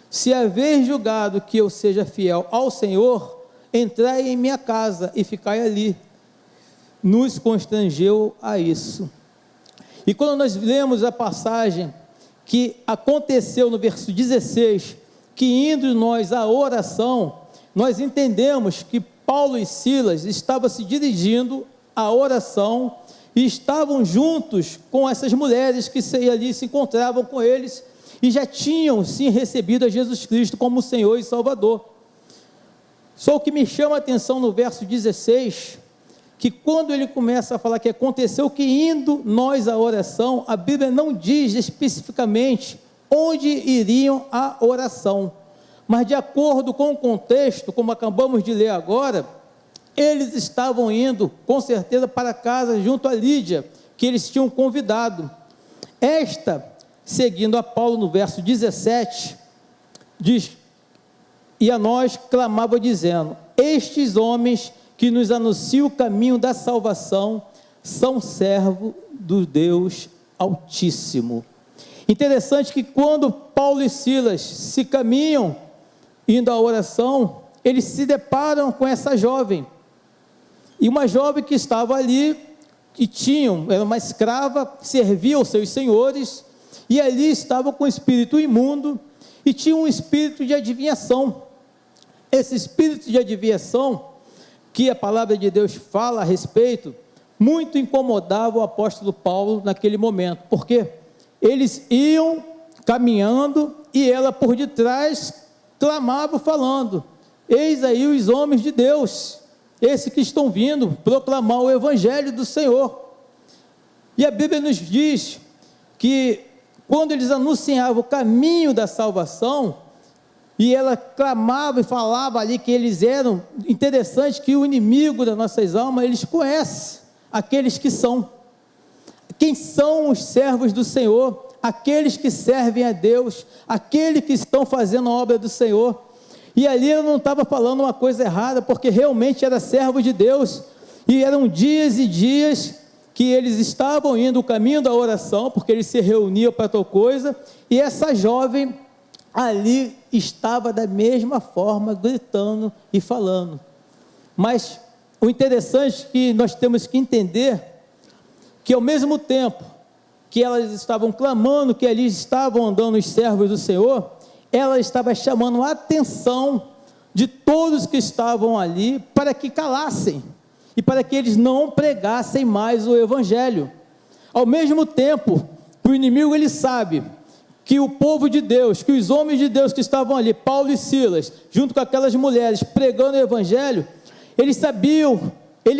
se haver julgado que eu seja fiel ao Senhor, entrai em minha casa e ficai ali. Nos constrangeu a isso. E quando nós lemos a passagem que aconteceu no verso 16, que indo nós à oração, nós entendemos que Paulo e Silas estavam se dirigindo à oração e estavam juntos com essas mulheres que ali se encontravam com eles e já tinham sim recebido a Jesus Cristo como Senhor e Salvador. Só o que me chama a atenção no verso 16, que quando ele começa a falar que aconteceu que indo nós à oração, a Bíblia não diz especificamente onde iriam à oração, mas de acordo com o contexto, como acabamos de ler agora, eles estavam indo com certeza para casa junto a Lídia, que eles tinham convidado. Esta, seguindo a Paulo no verso 17, diz: e a nós clamava dizendo: estes homens que nos anunciam o caminho da salvação são servos do Deus Altíssimo. Interessante que quando Paulo e Silas se caminham indo à oração, eles se deparam com essa jovem, e uma jovem que estava ali, era uma escrava, servia aos seus senhores, e ali estava com espírito imundo, e tinha um espírito de adivinhação. Esse espírito de adivinhação, que a palavra de Deus fala a respeito, muito incomodava o apóstolo Paulo naquele momento, porque eles iam caminhando, e ela por detrás clamava falando: eis aí os homens de Deus, esses que estão vindo proclamar o Evangelho do Senhor. E a Bíblia nos diz que quando eles anunciavam o caminho da salvação, e ela clamava e falava ali que eles eram, interessante que o inimigo das nossas almas, eles conhecem aqueles que são. Quem são os servos do Senhor? Aqueles que servem a Deus, aqueles que estão fazendo a obra do Senhor. E ali eu não estava falando uma coisa errada, porque realmente era servo de Deus, e eram dias e dias que eles estavam indo o caminho da oração, porque eles se reuniam para tal coisa, e essa jovem ali estava da mesma forma, gritando e falando. Mas o interessante é que nós temos que entender que ao mesmo tempo que elas estavam clamando, que ali estavam andando os servos do Senhor, ela estava chamando a atenção de todos que estavam ali para que calassem e para que eles não pregassem mais o evangelho. Ao mesmo tempo, o inimigo ele sabe que o povo de Deus, que os homens de Deus que estavam ali, Paulo e Silas, junto com aquelas mulheres pregando o evangelho, ele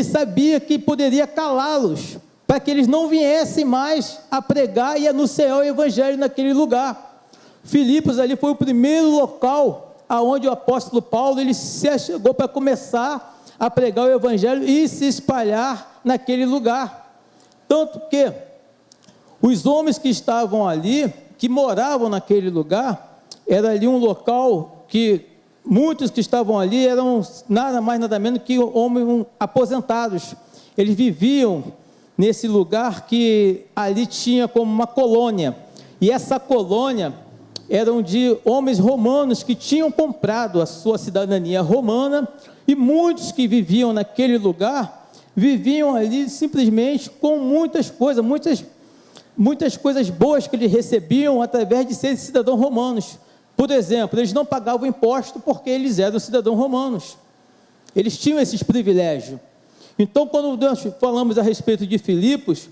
sabia que poderia calá-los, para que eles não viessem mais a pregar e anunciar o evangelho naquele lugar. Filipos ali foi o primeiro local aonde o apóstolo Paulo ele se chegou para começar a pregar o evangelho e se espalhar naquele lugar. Tanto que os homens que estavam ali, que moravam naquele lugar, era ali um local que muitos que estavam ali eram nada mais nada menos que homens aposentados. Eles viviam nesse lugar que ali tinha como uma colônia, e essa colônia eram de homens romanos que tinham comprado a sua cidadania romana, e muitos que viviam naquele lugar, viviam ali simplesmente com muitas coisas boas que eles recebiam através de serem cidadãos romanos. Por exemplo, eles não pagavam imposto porque eles eram cidadãos romanos, eles tinham esses privilégios. Então, quando nós falamos a respeito de Filipos,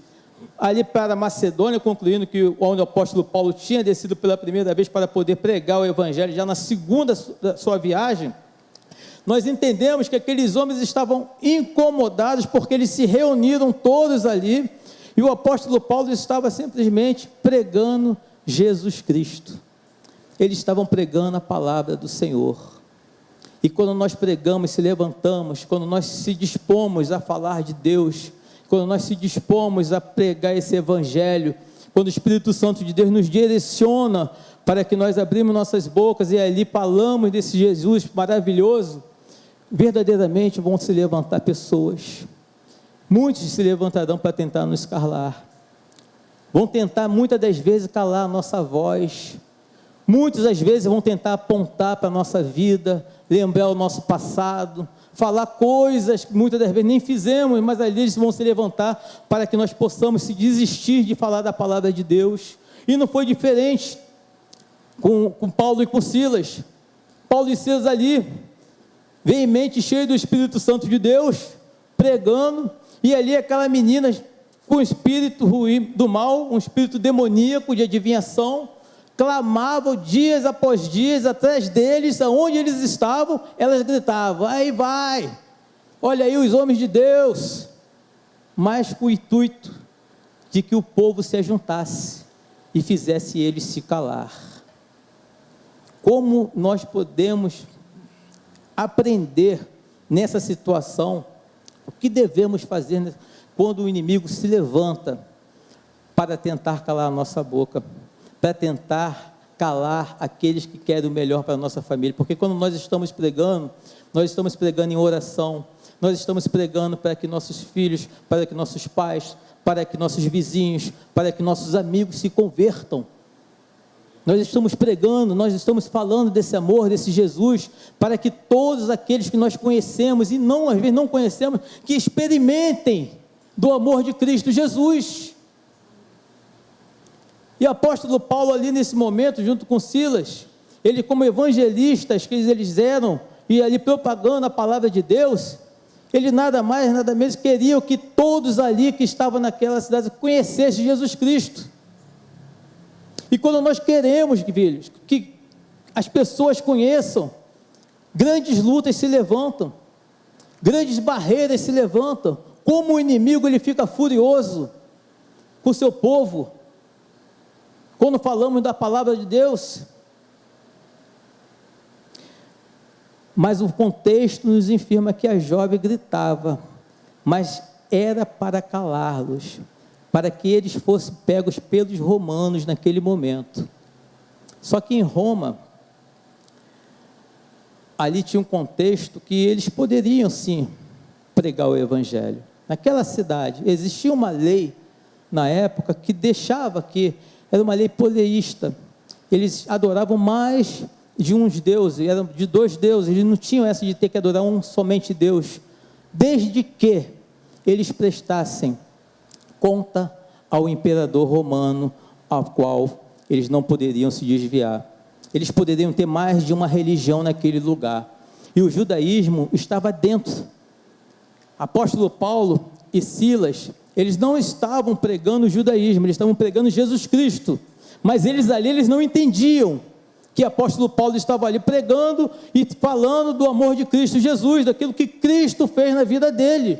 ali para Macedônia, concluindo que onde o apóstolo Paulo tinha descido pela primeira vez para poder pregar o evangelho, já na segunda sua viagem, nós entendemos que aqueles homens estavam incomodados porque eles se reuniram todos ali, e o apóstolo Paulo estava simplesmente pregando Jesus Cristo. Eles estavam pregando a palavra do Senhor. E quando nós pregamos, se levantamos, quando nós se dispomos a falar de Deus, quando nós se dispomos a pregar esse evangelho, quando o Espírito Santo de Deus nos direciona para que nós abrimos nossas bocas e ali falamos desse Jesus maravilhoso, verdadeiramente vão se levantar pessoas. Muitos se levantarão para tentar nos calar. Vão tentar muitas das vezes calar a nossa voz. Muitas das vezes vão tentar apontar para a nossa vida, lembrar o nosso passado, falar coisas que muitas das vezes nem fizemos, mas ali eles vão se levantar para que nós possamos se desistir de falar da palavra de Deus. E não foi diferente com Paulo e com Silas. Paulo e Silas ali, veemente, cheio do Espírito Santo de Deus, pregando, e ali aquela menina com um espírito ruim do mal, um espírito demoníaco de adivinhação, clamavam dias após dias atrás deles, aonde eles estavam, elas gritavam, aí vai, olha aí os homens de Deus, mas com o intuito de que o povo se ajuntasse e fizesse eles se calar. Como nós podemos aprender nessa situação, o que devemos fazer quando o inimigo se levanta para tentar calar a nossa boca, para tentar calar aqueles que querem o melhor para a nossa família? Porque quando nós estamos pregando em oração, nós estamos pregando para que nossos filhos, para que nossos pais, para que nossos vizinhos, para que nossos amigos se convertam. Nós estamos pregando, nós estamos falando desse amor, desse Jesus, para que todos aqueles que nós conhecemos e não, às vezes não conhecemos, que experimentem do amor de Cristo Jesus. E o apóstolo Paulo ali nesse momento, junto com Silas, ele como evangelistas que eles eram, e ali propagando a palavra de Deus, ele nada mais, nada menos queria que todos ali que estavam naquela cidade conhecessem Jesus Cristo. E quando nós queremos, filhos, que as pessoas conheçam, grandes lutas se levantam, grandes barreiras se levantam, como o inimigo ele fica furioso com o seu povo, quando falamos da palavra de Deus. Mas o contexto nos afirma que a jovem gritava, mas era para calá-los, para que eles fossem pegos pelos romanos naquele momento. Só que em Roma, ali tinha um contexto que eles poderiam sim pregar o evangelho. Naquela cidade existia uma lei na época que deixava que era uma lei politeísta. Eles adoravam mais de uns deuses, eram de dois deuses, eles não tinham essa de ter que adorar um somente Deus. desde que eles prestassem conta ao imperador romano, ao qual eles não poderiam se desviar. Eles poderiam ter mais de uma religião naquele lugar. E o judaísmo estava dentro. Apóstolo Paulo e Silas, eles não estavam pregando o judaísmo, eles estavam pregando Jesus Cristo. Mas eles ali, eles não entendiam que apóstolo Paulo estava ali pregando e falando do amor de Cristo Jesus, daquilo que Cristo fez na vida dele.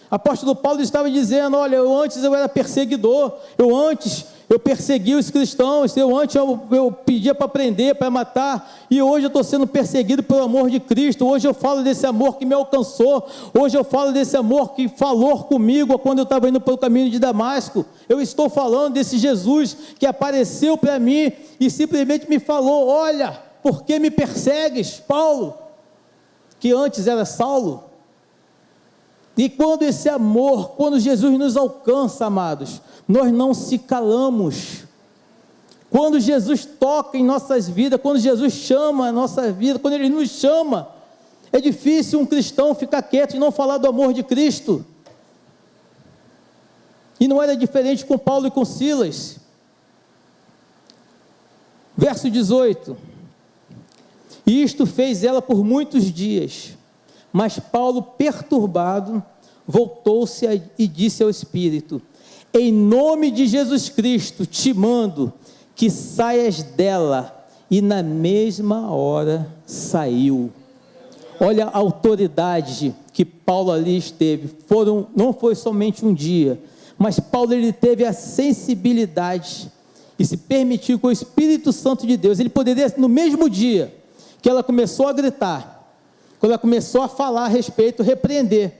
Apóstolo Paulo estava dizendo: olha, antes eu era perseguidor, eu perseguia os cristãos, antes eu pedia para prender, para matar, e hoje eu estou sendo perseguido pelo amor de Cristo. Hoje eu falo desse amor que me alcançou, hoje eu falo desse amor que falou comigo quando eu estava indo pelo caminho de Damasco. Eu estou falando desse Jesus que apareceu para mim e simplesmente me falou: olha, por que me persegues, Paulo, que antes era Saulo? E quando esse amor, quando Jesus nos alcança, amados, nós não se calamos. Quando Jesus toca em nossas vidas, quando Jesus chama a nossa vida, quando Ele nos chama, é difícil um cristão ficar quieto e não falar do amor de Cristo. E não era diferente com Paulo e com Silas. Verso 18: e isto fez ela por muitos dias. Mas Paulo, perturbado, voltou-se e disse ao Espírito: em nome de Jesus Cristo, te mando que saias dela. E na mesma hora saiu. Olha a autoridade que Paulo ali esteve. Não foi somente um dia, mas Paulo, ele teve a sensibilidade e se permitiu com o Espírito Santo de Deus. Ele poderia, no mesmo dia que ela começou a gritar, quando ela começou a falar a respeito, repreender,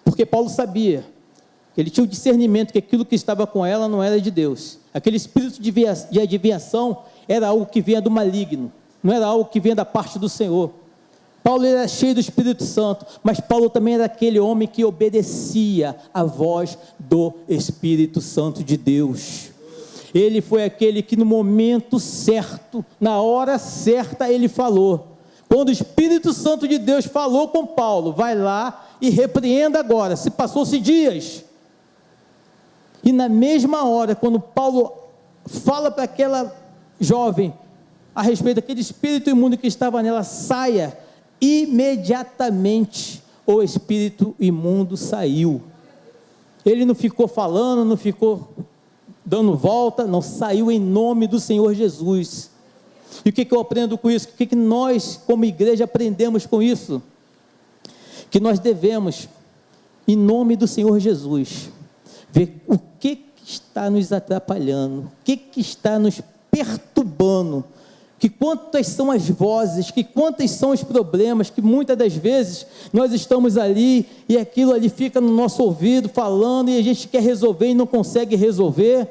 porque Paulo sabia, ele tinha o discernimento que aquilo que estava com ela não era de Deus. Aquele espírito de adivinhação era algo que vinha do maligno, não era algo que vinha da parte do Senhor. Paulo era cheio do Espírito Santo, mas Paulo também era aquele homem que obedecia à voz do Espírito Santo de Deus. Ele foi aquele que no momento certo, na hora certa, ele falou. Quando o Espírito Santo de Deus falou com Paulo: vai lá e repreenda agora. Se passou-se dias. E na mesma hora, quando Paulo fala para aquela jovem a respeito daquele espírito imundo que estava nela: saia, imediatamente o espírito imundo saiu. Ele não ficou falando, não ficou dando volta, não, saiu em nome do Senhor Jesus. E o que eu aprendo com isso? O que nós, como igreja, aprendemos com isso? Que nós devemos, em nome do Senhor Jesus, ver o que está nos atrapalhando, o que está nos perturbando, que quantas são as vozes, que quantos são os problemas, que muitas das vezes nós estamos ali e aquilo ali fica no nosso ouvido falando e a gente quer resolver e não consegue resolver.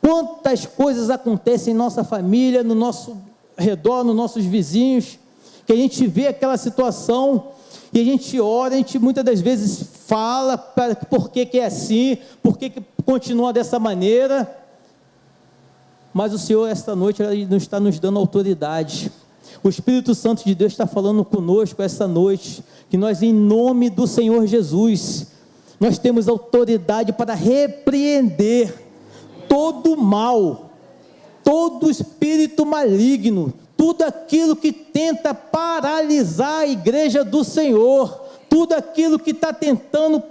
Quantas coisas acontecem em nossa família, no nosso redor, nos nossos vizinhos, que a gente vê aquela situação e a gente ora, a gente muitas das vezes fala por que é assim, por que continua dessa maneira, mas o Senhor esta noite Ele não está nos dando autoridade. O Espírito Santo de Deus está falando conosco esta noite, que nós, em nome do Senhor Jesus, nós temos autoridade para repreender todo mal, todo espírito maligno, tudo aquilo que tenta paralisar a igreja do Senhor, tudo aquilo que está tentando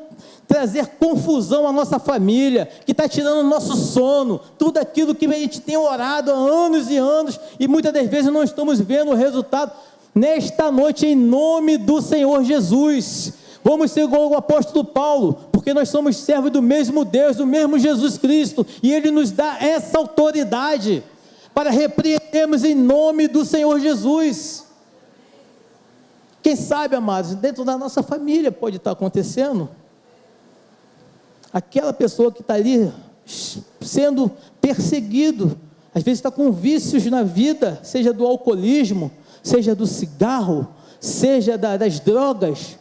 trazer confusão à nossa família, que está tirando o nosso sono, tudo aquilo que a gente tem orado há anos e anos, e muitas das vezes não estamos vendo o resultado. Nesta noite, em nome do Senhor Jesus, vamos ser igual o apóstolo Paulo, porque nós somos servos do mesmo Deus, do mesmo Jesus Cristo, e Ele nos dá essa autoridade para repreendermos em nome do Senhor Jesus. Quem sabe, amados, dentro da nossa família pode estar acontecendo. Aquela pessoa que está ali sendo perseguido, às vezes está com vícios na vida, seja do alcoolismo, seja do cigarro, seja das drogas,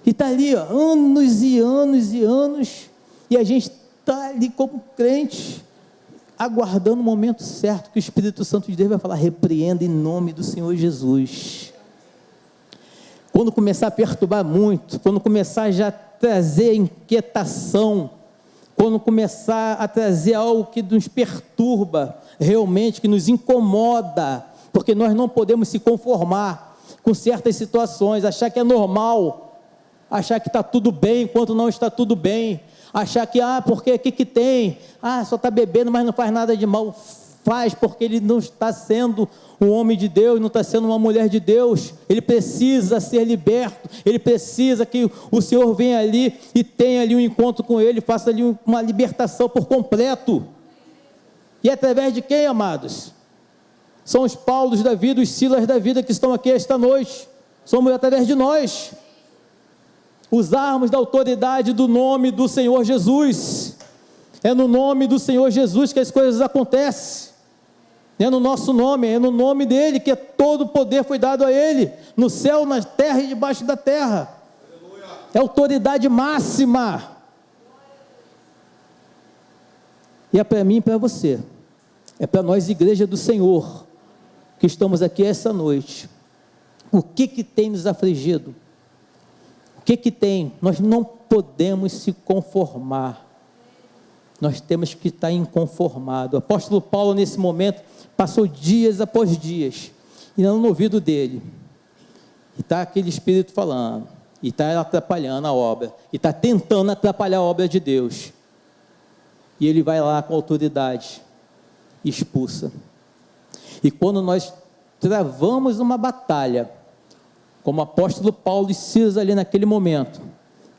e está ali, ó, anos e anos e anos, e a gente está ali como crente, aguardando o momento certo, que o Espírito Santo de Deus vai falar: repreenda em nome do Senhor Jesus. quando começar a perturbar muito, quando começar a já trazer inquietação, quando começar a trazer algo que nos perturba, realmente, que nos incomoda, porque nós não podemos se conformar com certas situações, achar que é normal, achar que está tudo bem, enquanto não está tudo bem, achar que, porque o que tem? Só está bebendo, mas não faz nada de mal. Faz, porque ele não está sendo um homem de Deus, não está sendo uma mulher de Deus. Ele precisa ser liberto, ele precisa que o Senhor venha ali e tenha ali um encontro com ele, faça ali uma libertação por completo. E através de quem, amados? São os Paulos da vida, os Silas da vida que estão aqui esta noite. Somos através de nós. Usarmos da autoridade do nome do Senhor Jesus. É no nome do Senhor Jesus que as coisas acontecem. É no nosso nome, é no nome dele que todo o poder foi dado a ele, no céu, na terra e debaixo da terra. É autoridade máxima. E é para mim e para você. É para nós, igreja do Senhor, que estamos aqui essa noite. O que tem nos afligido? O que tem? Nós não podemos se conformar. Nós temos que estar inconformado. O apóstolo Paulo, nesse momento, passou dias após dias, e não no ouvido dele, e está aquele espírito falando, e está atrapalhando a obra, e está tentando atrapalhar a obra de Deus, e ele vai lá com autoridade, e expulsa. E quando nós travamos uma batalha, como o apóstolo Paulo e Silas ali naquele momento,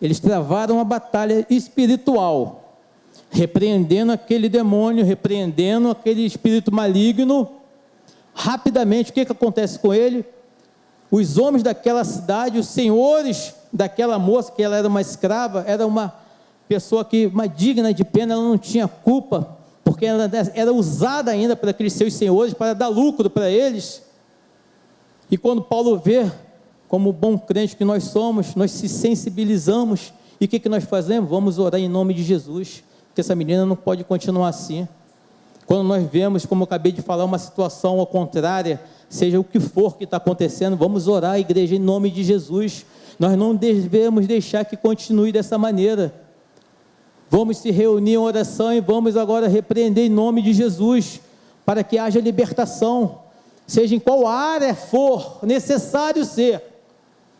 eles travaram uma batalha espiritual, repreendendo aquele demônio, repreendendo aquele espírito maligno. Rapidamente, o que acontece com ele? Os homens daquela cidade, os senhores daquela moça, que ela era uma escrava, era uma pessoa uma digna de pena, ela não tinha culpa, porque ela era usada ainda por aqueles seus senhores, para dar lucro para eles. E quando Paulo vê, como bom crente que nós somos, nós se sensibilizamos, e o que nós fazemos? Vamos orar em nome de Jesus, porque essa menina não pode continuar assim. Quando nós vemos, como eu acabei de falar, uma situação ao contrária, seja o que for que está acontecendo, vamos orar, igreja, em nome de Jesus. Nós não devemos deixar que continue dessa maneira. Vamos se reunir em oração e vamos agora repreender em nome de Jesus, para que haja libertação, seja em qual área for necessário ser.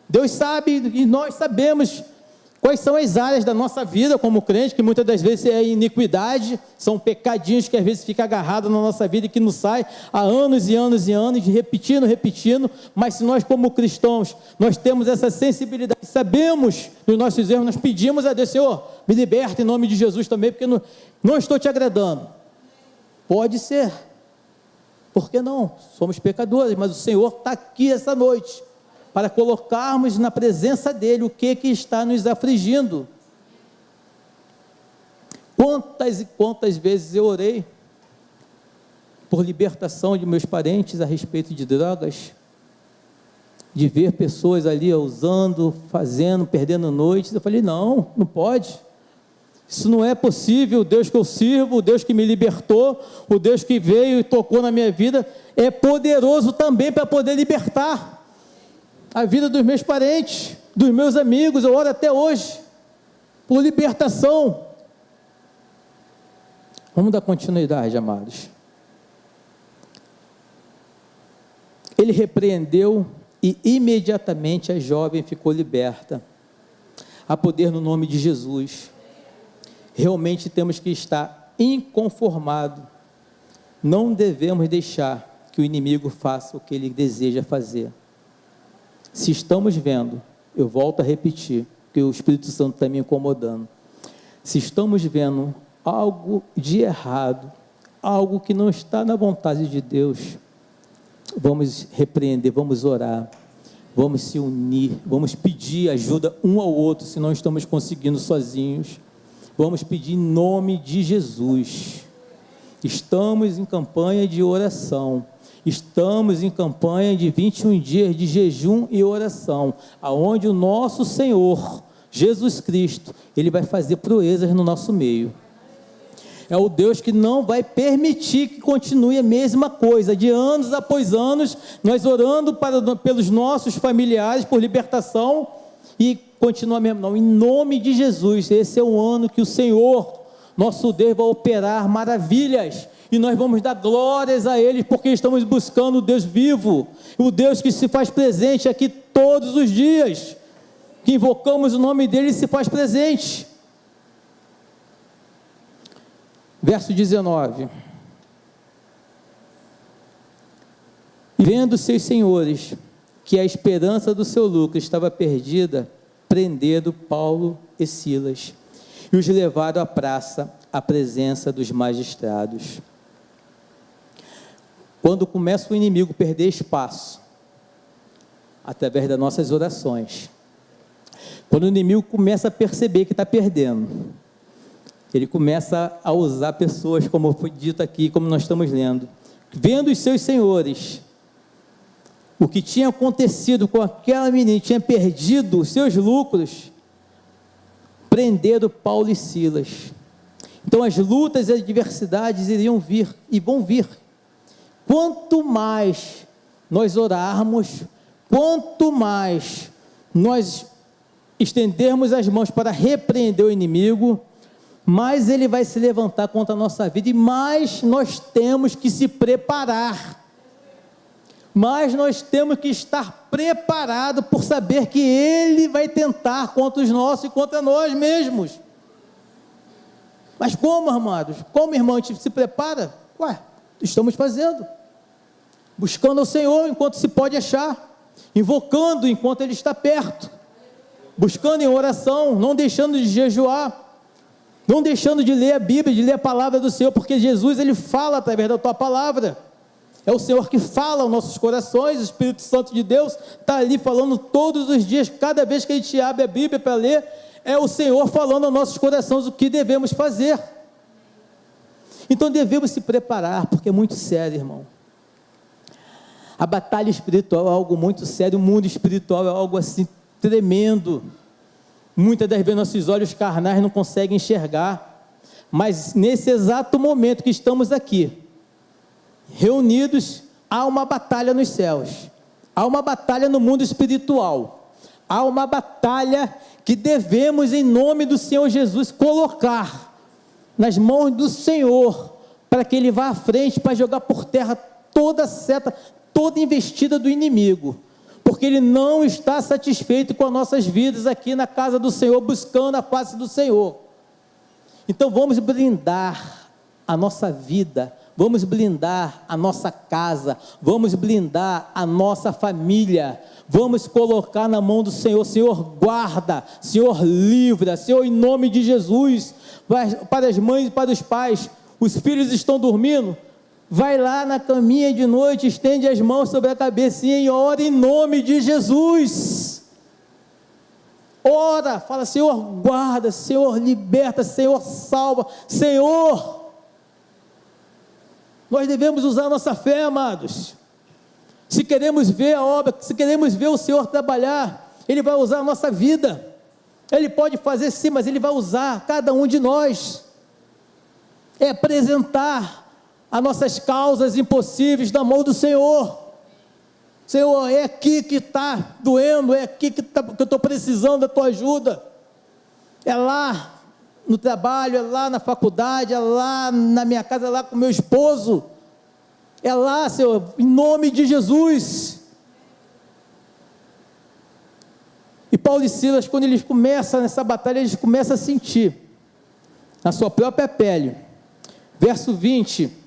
Deus sabe e nós sabemos quais são as áreas da nossa vida como crente, que muitas das vezes é iniquidade, são pecadinhos que às vezes ficam agarrados na nossa vida e que não sai há anos e anos e anos, repetindo, mas se nós como cristãos, nós temos essa sensibilidade, sabemos dos nossos erros, nós pedimos a Deus, Senhor, me liberta em nome de Jesus também, porque não estou te agradando. Pode ser, por que não? Somos pecadores, mas o Senhor está aqui essa noite, para colocarmos na presença dele o que está nos afligindo. Quantas e quantas vezes eu orei por libertação de meus parentes a respeito de drogas, de ver pessoas ali usando, fazendo, perdendo noites. Eu falei, não pode, isso não é possível. O Deus que eu sirvo, o Deus que me libertou, o Deus que veio e tocou na minha vida, é poderoso também para poder libertar a vida dos meus parentes, dos meus amigos. Eu oro até hoje por libertação. Vamos dar continuidade, amados. Ele repreendeu e imediatamente a jovem ficou liberta. Há poder no nome de Jesus. Realmente temos que estar inconformados. Não devemos deixar que o inimigo faça o que ele deseja fazer. Se estamos vendo, eu volto a repetir, porque o Espírito Santo está me incomodando. Se estamos vendo algo de errado, algo que não está na vontade de Deus, vamos repreender, vamos orar, vamos se unir, vamos pedir ajuda um ao outro, se não estamos conseguindo sozinhos. Vamos pedir em nome de Jesus. Estamos em campanha de oração. Estamos em campanha de 21 dias de jejum e oração, aonde o nosso Senhor, Jesus Cristo, Ele vai fazer proezas no nosso meio. É o Deus que não vai permitir que continue a mesma coisa. De anos após anos, nós orando pelos nossos familiares, por libertação, e continua mesmo. Não, em nome de Jesus, esse é o ano que o Senhor, nosso Deus, vai operar maravilhas. E nós vamos dar glórias a Ele, porque estamos buscando o Deus vivo, o Deus que se faz presente aqui todos os dias, que invocamos o nome dEle e se faz presente. Verso 19. Vendo seus senhores que a esperança do seu lucro estava perdida, prenderam Paulo e Silas e os levaram à praça, à presença dos magistrados. Quando começa o inimigo a perder espaço, através das nossas orações, quando o inimigo começa a perceber que está perdendo, ele começa a usar pessoas, como foi dito aqui, como nós estamos lendo, vendo os seus senhores, o que tinha acontecido com aquela menina, tinha perdido os seus lucros, prenderam Paulo e Silas. Então as lutas e as adversidades iriam vir, e vão vir. Quanto mais nós orarmos, quanto mais nós estendermos as mãos para repreender o inimigo, mais ele vai se levantar contra a nossa vida, e mais nós temos que se preparar, mais nós temos que estar preparados por saber que ele vai tentar contra os nossos e contra nós mesmos. Mas como, amados? Como, irmão, a gente se prepara? Estamos fazendo, buscando o Senhor enquanto se pode achar, invocando enquanto Ele está perto, buscando em oração, não deixando de jejuar, não deixando de ler a Bíblia, de ler a palavra do Senhor, porque Jesus, Ele fala através da tua palavra, é o Senhor que fala aos nossos corações, o Espírito Santo de Deus está ali falando todos os dias, cada vez que a gente abre a Bíblia para ler, é o Senhor falando aos nossos corações o que devemos fazer. Então devemos se preparar, porque é muito sério, irmão. A batalha espiritual é algo muito sério, o mundo espiritual é algo assim tremendo. Muitas das vezes nossos olhos carnais não conseguem enxergar, mas nesse exato momento que estamos aqui, reunidos, há uma batalha nos céus, há uma batalha no mundo espiritual, há uma batalha que devemos, em nome do Senhor Jesus, colocar nas mãos do Senhor, para que Ele vá à frente, para jogar por terra toda seta, toda investida do inimigo, porque Ele não está satisfeito com as nossas vidas aqui na casa do Senhor, buscando a face do Senhor. Então vamos blindar a nossa vida, vamos blindar a nossa casa, vamos blindar a nossa família, vamos colocar na mão do Senhor. Senhor, guarda, Senhor, livra, Senhor, em nome de Jesus, para as mães e para os pais, os filhos estão dormindo, vai lá na caminha de noite, estende as mãos sobre a cabecinha e ora em nome de Jesus. Ora, fala: Senhor, guarda, Senhor, liberta, Senhor, salva, Senhor. Nós devemos usar a nossa fé, amados. Se queremos ver a obra, se queremos ver o Senhor trabalhar, Ele vai usar a nossa vida. Ele pode fazer sim, mas Ele vai usar cada um de nós. É apresentar as nossas causas impossíveis na mão do Senhor. Senhor, é aqui que está doendo, é aqui que eu estou precisando da tua ajuda. É lá no trabalho, é lá na faculdade, é lá na minha casa, é lá com meu esposo. É lá, Senhor, em nome de Jesus. E Paulo e Silas, quando eles começam nessa batalha, eles começam a sentir na sua própria pele. Verso 20: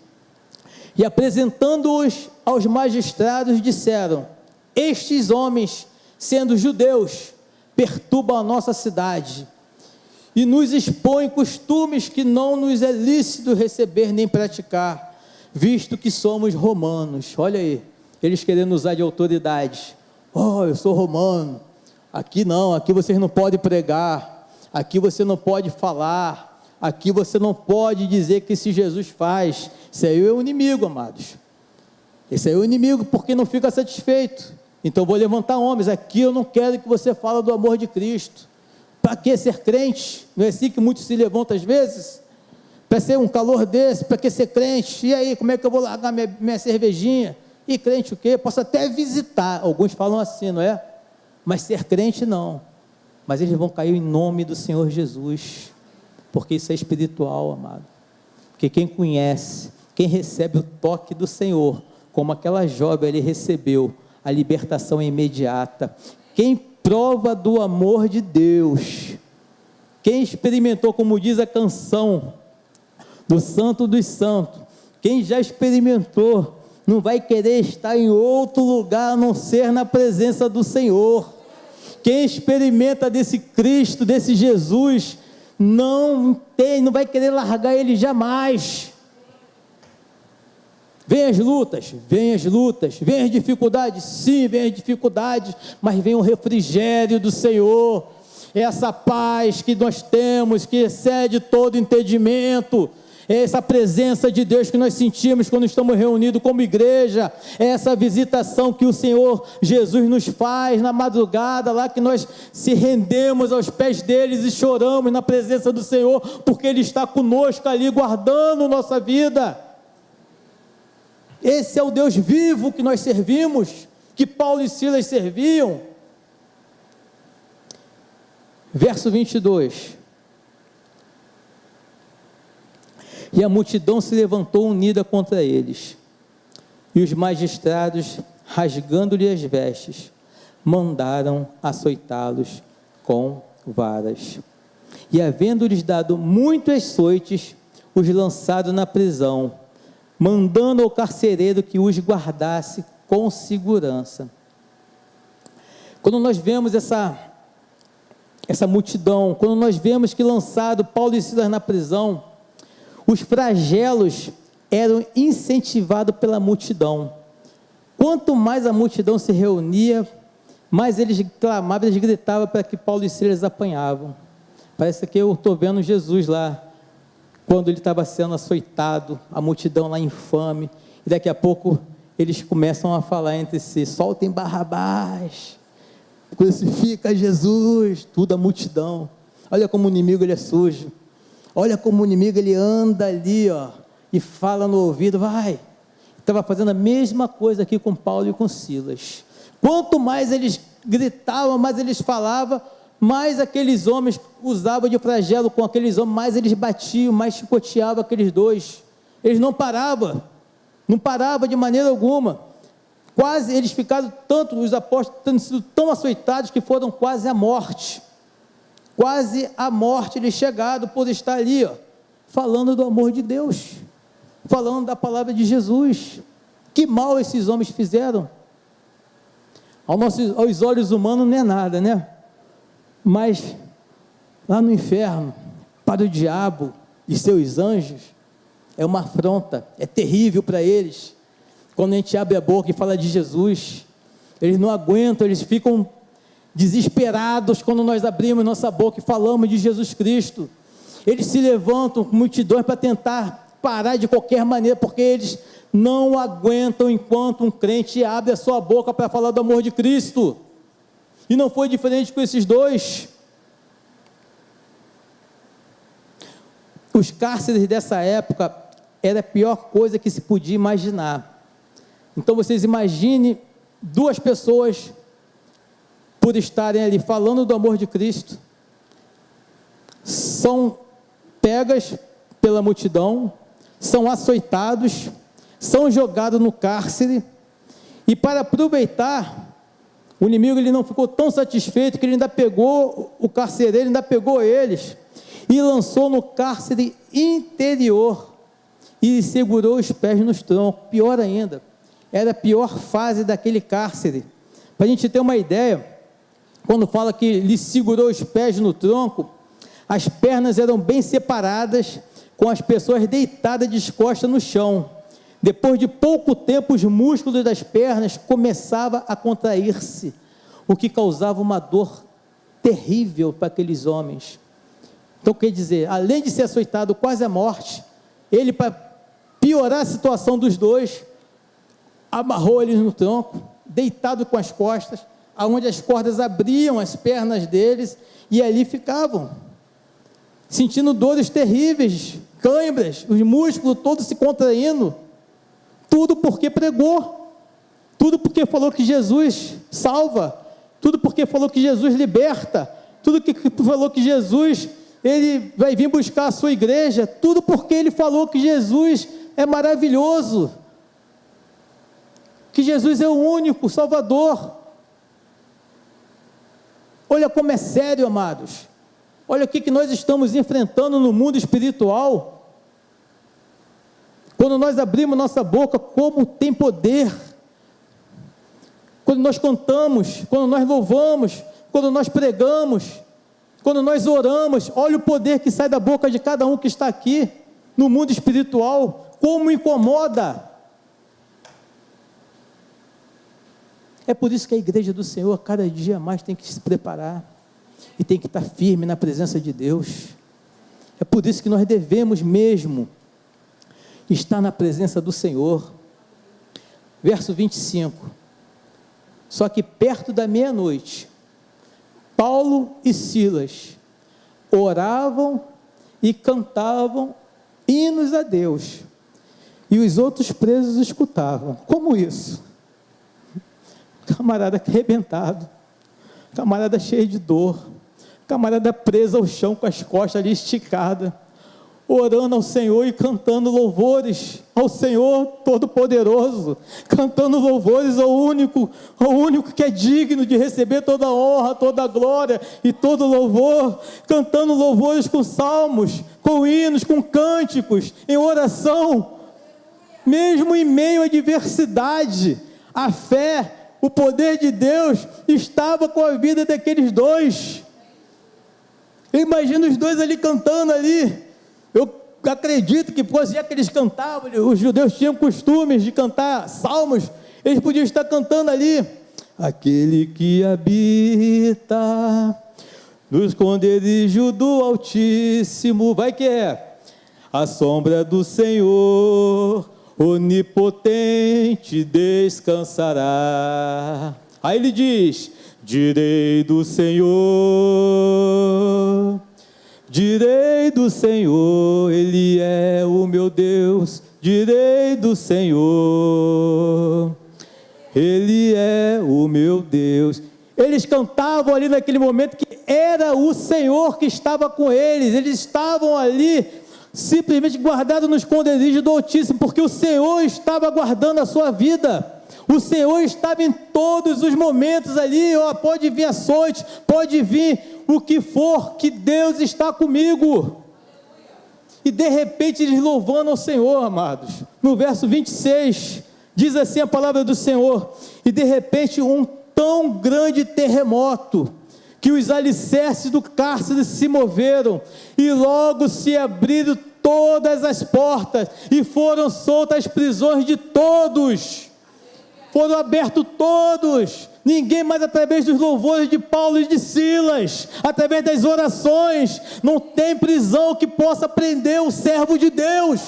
e apresentando-os aos magistrados, disseram: estes homens, sendo judeus, perturbam a nossa cidade e nos expõem costumes que não nos é lícito receber nem praticar, visto que somos romanos. Olha aí, eles querendo usar de autoridade. Eu sou romano, aqui não, aqui vocês não podem pregar, aqui você não pode falar, aqui você não pode dizer que esse Jesus faz. Isso aí é o inimigo, amados. Esse aí é o inimigo, porque não fica satisfeito. Então vou levantar homens, aqui eu não quero que você fale do amor de Cristo. Para que ser crente? Não é assim que muitos se levantam às vezes? para ser um calor desse, para que ser crente? E aí, como é que eu vou largar minha cervejinha? E crente o quê? Posso até visitar, alguns falam assim, não é? Mas ser crente não. Mas eles vão cair em nome do Senhor Jesus, porque isso é espiritual, amado. Porque quem conhece, quem recebe o toque do Senhor, como aquela jovem ele recebeu, a libertação é imediata. Quem prova do amor de Deus, quem experimentou, como diz a canção do Santo dos Santos, quem já experimentou, não vai querer estar em outro lugar a não ser na presença do Senhor. Quem experimenta desse Cristo, desse Jesus, não vai querer largar ele jamais. Vem as lutas, vem as dificuldades, sim, vem as dificuldades, mas vem o refrigério do Senhor, essa paz que nós temos, que excede todo entendimento, é essa presença de Deus que nós sentimos quando estamos reunidos como igreja, é essa visitação que o Senhor Jesus nos faz na madrugada, lá que nós se rendemos aos pés deles e choramos na presença do Senhor, porque Ele está conosco ali, guardando nossa vida. Esse é o Deus vivo que nós servimos, que Paulo e Silas serviam. Verso 22. E a multidão se levantou unida contra eles, e os magistrados, rasgando-lhe as vestes, mandaram açoitá-los com varas. E havendo-lhes dado muitos açoites, os lançaram na prisão, mandando ao carcereiro que os guardasse com segurança. Quando nós vemos essa multidão, quando nós vemos que lançado Paulo e Silas na prisão, os flagelos eram incentivados pela multidão. Quanto mais a multidão se reunia, mais eles clamavam, eles gritavam para que Paulo e Silas apanhavam. Parece que eu estou vendo Jesus lá, quando ele estava sendo açoitado, a multidão lá infame, e daqui a pouco eles começam a falar entre si: soltem Barrabás, crucifica Jesus, tudo a multidão. Olha como o inimigo ele é sujo. Olha como o inimigo ele anda ali, e fala no ouvido, vai. Estava fazendo a mesma coisa aqui com Paulo e com Silas. Quanto mais eles gritavam, mais eles falavam, mais aqueles homens usavam de flagelo com aqueles homens, mais eles batiam, mais chicoteavam aqueles dois. Eles não paravam de maneira alguma. Quase eles ficaram tanto, os apóstolos tendo sido tão açoitados que foram quase à morte. Quase à morte eles chegaram por estar ali, falando do amor de Deus, falando da palavra de Jesus. Que mal esses homens fizeram? Aos olhos humanos não é nada, né? Mas lá no inferno, para o diabo e seus anjos, é uma afronta, é terrível para eles. Quando a gente abre a boca e fala de Jesus, eles não aguentam, eles ficam desesperados quando nós abrimos nossa boca e falamos de Jesus Cristo. Eles se levantam com multidões para tentar parar de qualquer maneira, porque eles não aguentam enquanto um crente abre a sua boca para falar do amor de Cristo. E não foi diferente com esses dois. Os cárceres dessa época era a pior coisa que se podia imaginar. Então vocês imaginem duas pessoas, por estarem ali falando do amor de Cristo, são pegas pela multidão, são açoitados, são jogados no cárcere, e para aproveitar, o inimigo ele não ficou tão satisfeito que ele ainda pegou o carcereiro, ainda pegou eles, e lançou no cárcere interior, e segurou os pés nos troncos. Pior ainda, era a pior fase daquele cárcere. Para a gente ter uma ideia, quando fala que lhe segurou os pés no tronco, as pernas eram bem separadas, com as pessoas deitadas de costas no chão. Depois de pouco tempo, os músculos das pernas começavam a contrair-se, o que causava uma dor terrível para aqueles homens. Então, quer dizer, além de ser açoitado quase à morte, ele, para piorar a situação dos dois, amarrou eles no tronco, deitado com as costas, aonde as cordas abriam as pernas deles, e ali ficavam, sentindo dores terríveis, câimbras, os músculos todos se contraindo, tudo porque pregou, tudo porque falou que Jesus salva, tudo porque falou que Jesus liberta, tudo que falou que Jesus, ele vai vir buscar a sua igreja, tudo porque ele falou que Jesus é maravilhoso, que Jesus é o único Salvador. Olha como é sério, amados. Olha o que nós estamos enfrentando no mundo espiritual. Quando nós abrimos nossa boca, como tem poder. Quando nós cantamos, quando nós louvamos, quando nós pregamos, quando nós oramos, olha o poder que sai da boca de cada um que está aqui, no mundo espiritual, como incomoda. É por isso que a igreja do Senhor, cada dia mais tem que se preparar, e tem que estar firme na presença de Deus. É por isso que nós devemos mesmo estar na presença do Senhor. Verso 25, só que perto da meia-noite, Paulo e Silas oravam e cantavam hinos a Deus, e os outros presos escutavam. Como isso? Camarada arrebentado, camarada cheio de dor, camarada preso ao chão com as costas ali esticadas, orando ao Senhor e cantando louvores ao Senhor Todo-Poderoso, cantando louvores ao único que é digno de receber toda a honra, toda a glória e todo louvor, cantando louvores com salmos, com hinos, com cânticos, em oração, mesmo em meio à adversidade, a fé, o poder de Deus estava com a vida daqueles dois. Eu imagino os dois ali cantando ali. Eu acredito que, já que eles cantavam, os judeus tinham costumes de cantar salmos, eles podiam estar cantando ali: aquele que habita no esconderijo do Altíssimo, vai que é, a sombra do Senhor onipotente descansará. Aí ele diz: direi do Senhor, Ele é o meu Deus, direi do Senhor, Ele é o meu Deus. Eles cantavam ali naquele momento que era o Senhor que estava com eles, eles estavam ali simplesmente guardados no esconderijo do Altíssimo, porque o Senhor estava guardando a sua vida, o Senhor estava em todos os momentos ali. Pode vir açoite, pode vir o que for, que Deus está comigo. E de repente eles louvando ao Senhor, amados, no verso 26, diz assim a palavra do Senhor: e de repente um tão grande terremoto, que os alicerces do cárcere se moveram, e logo se abriram todas as portas, e foram soltas as prisões de todos, foram abertos todos, ninguém mais, através dos louvores de Paulo e de Silas, através das orações, não tem prisão que possa prender o servo de Deus,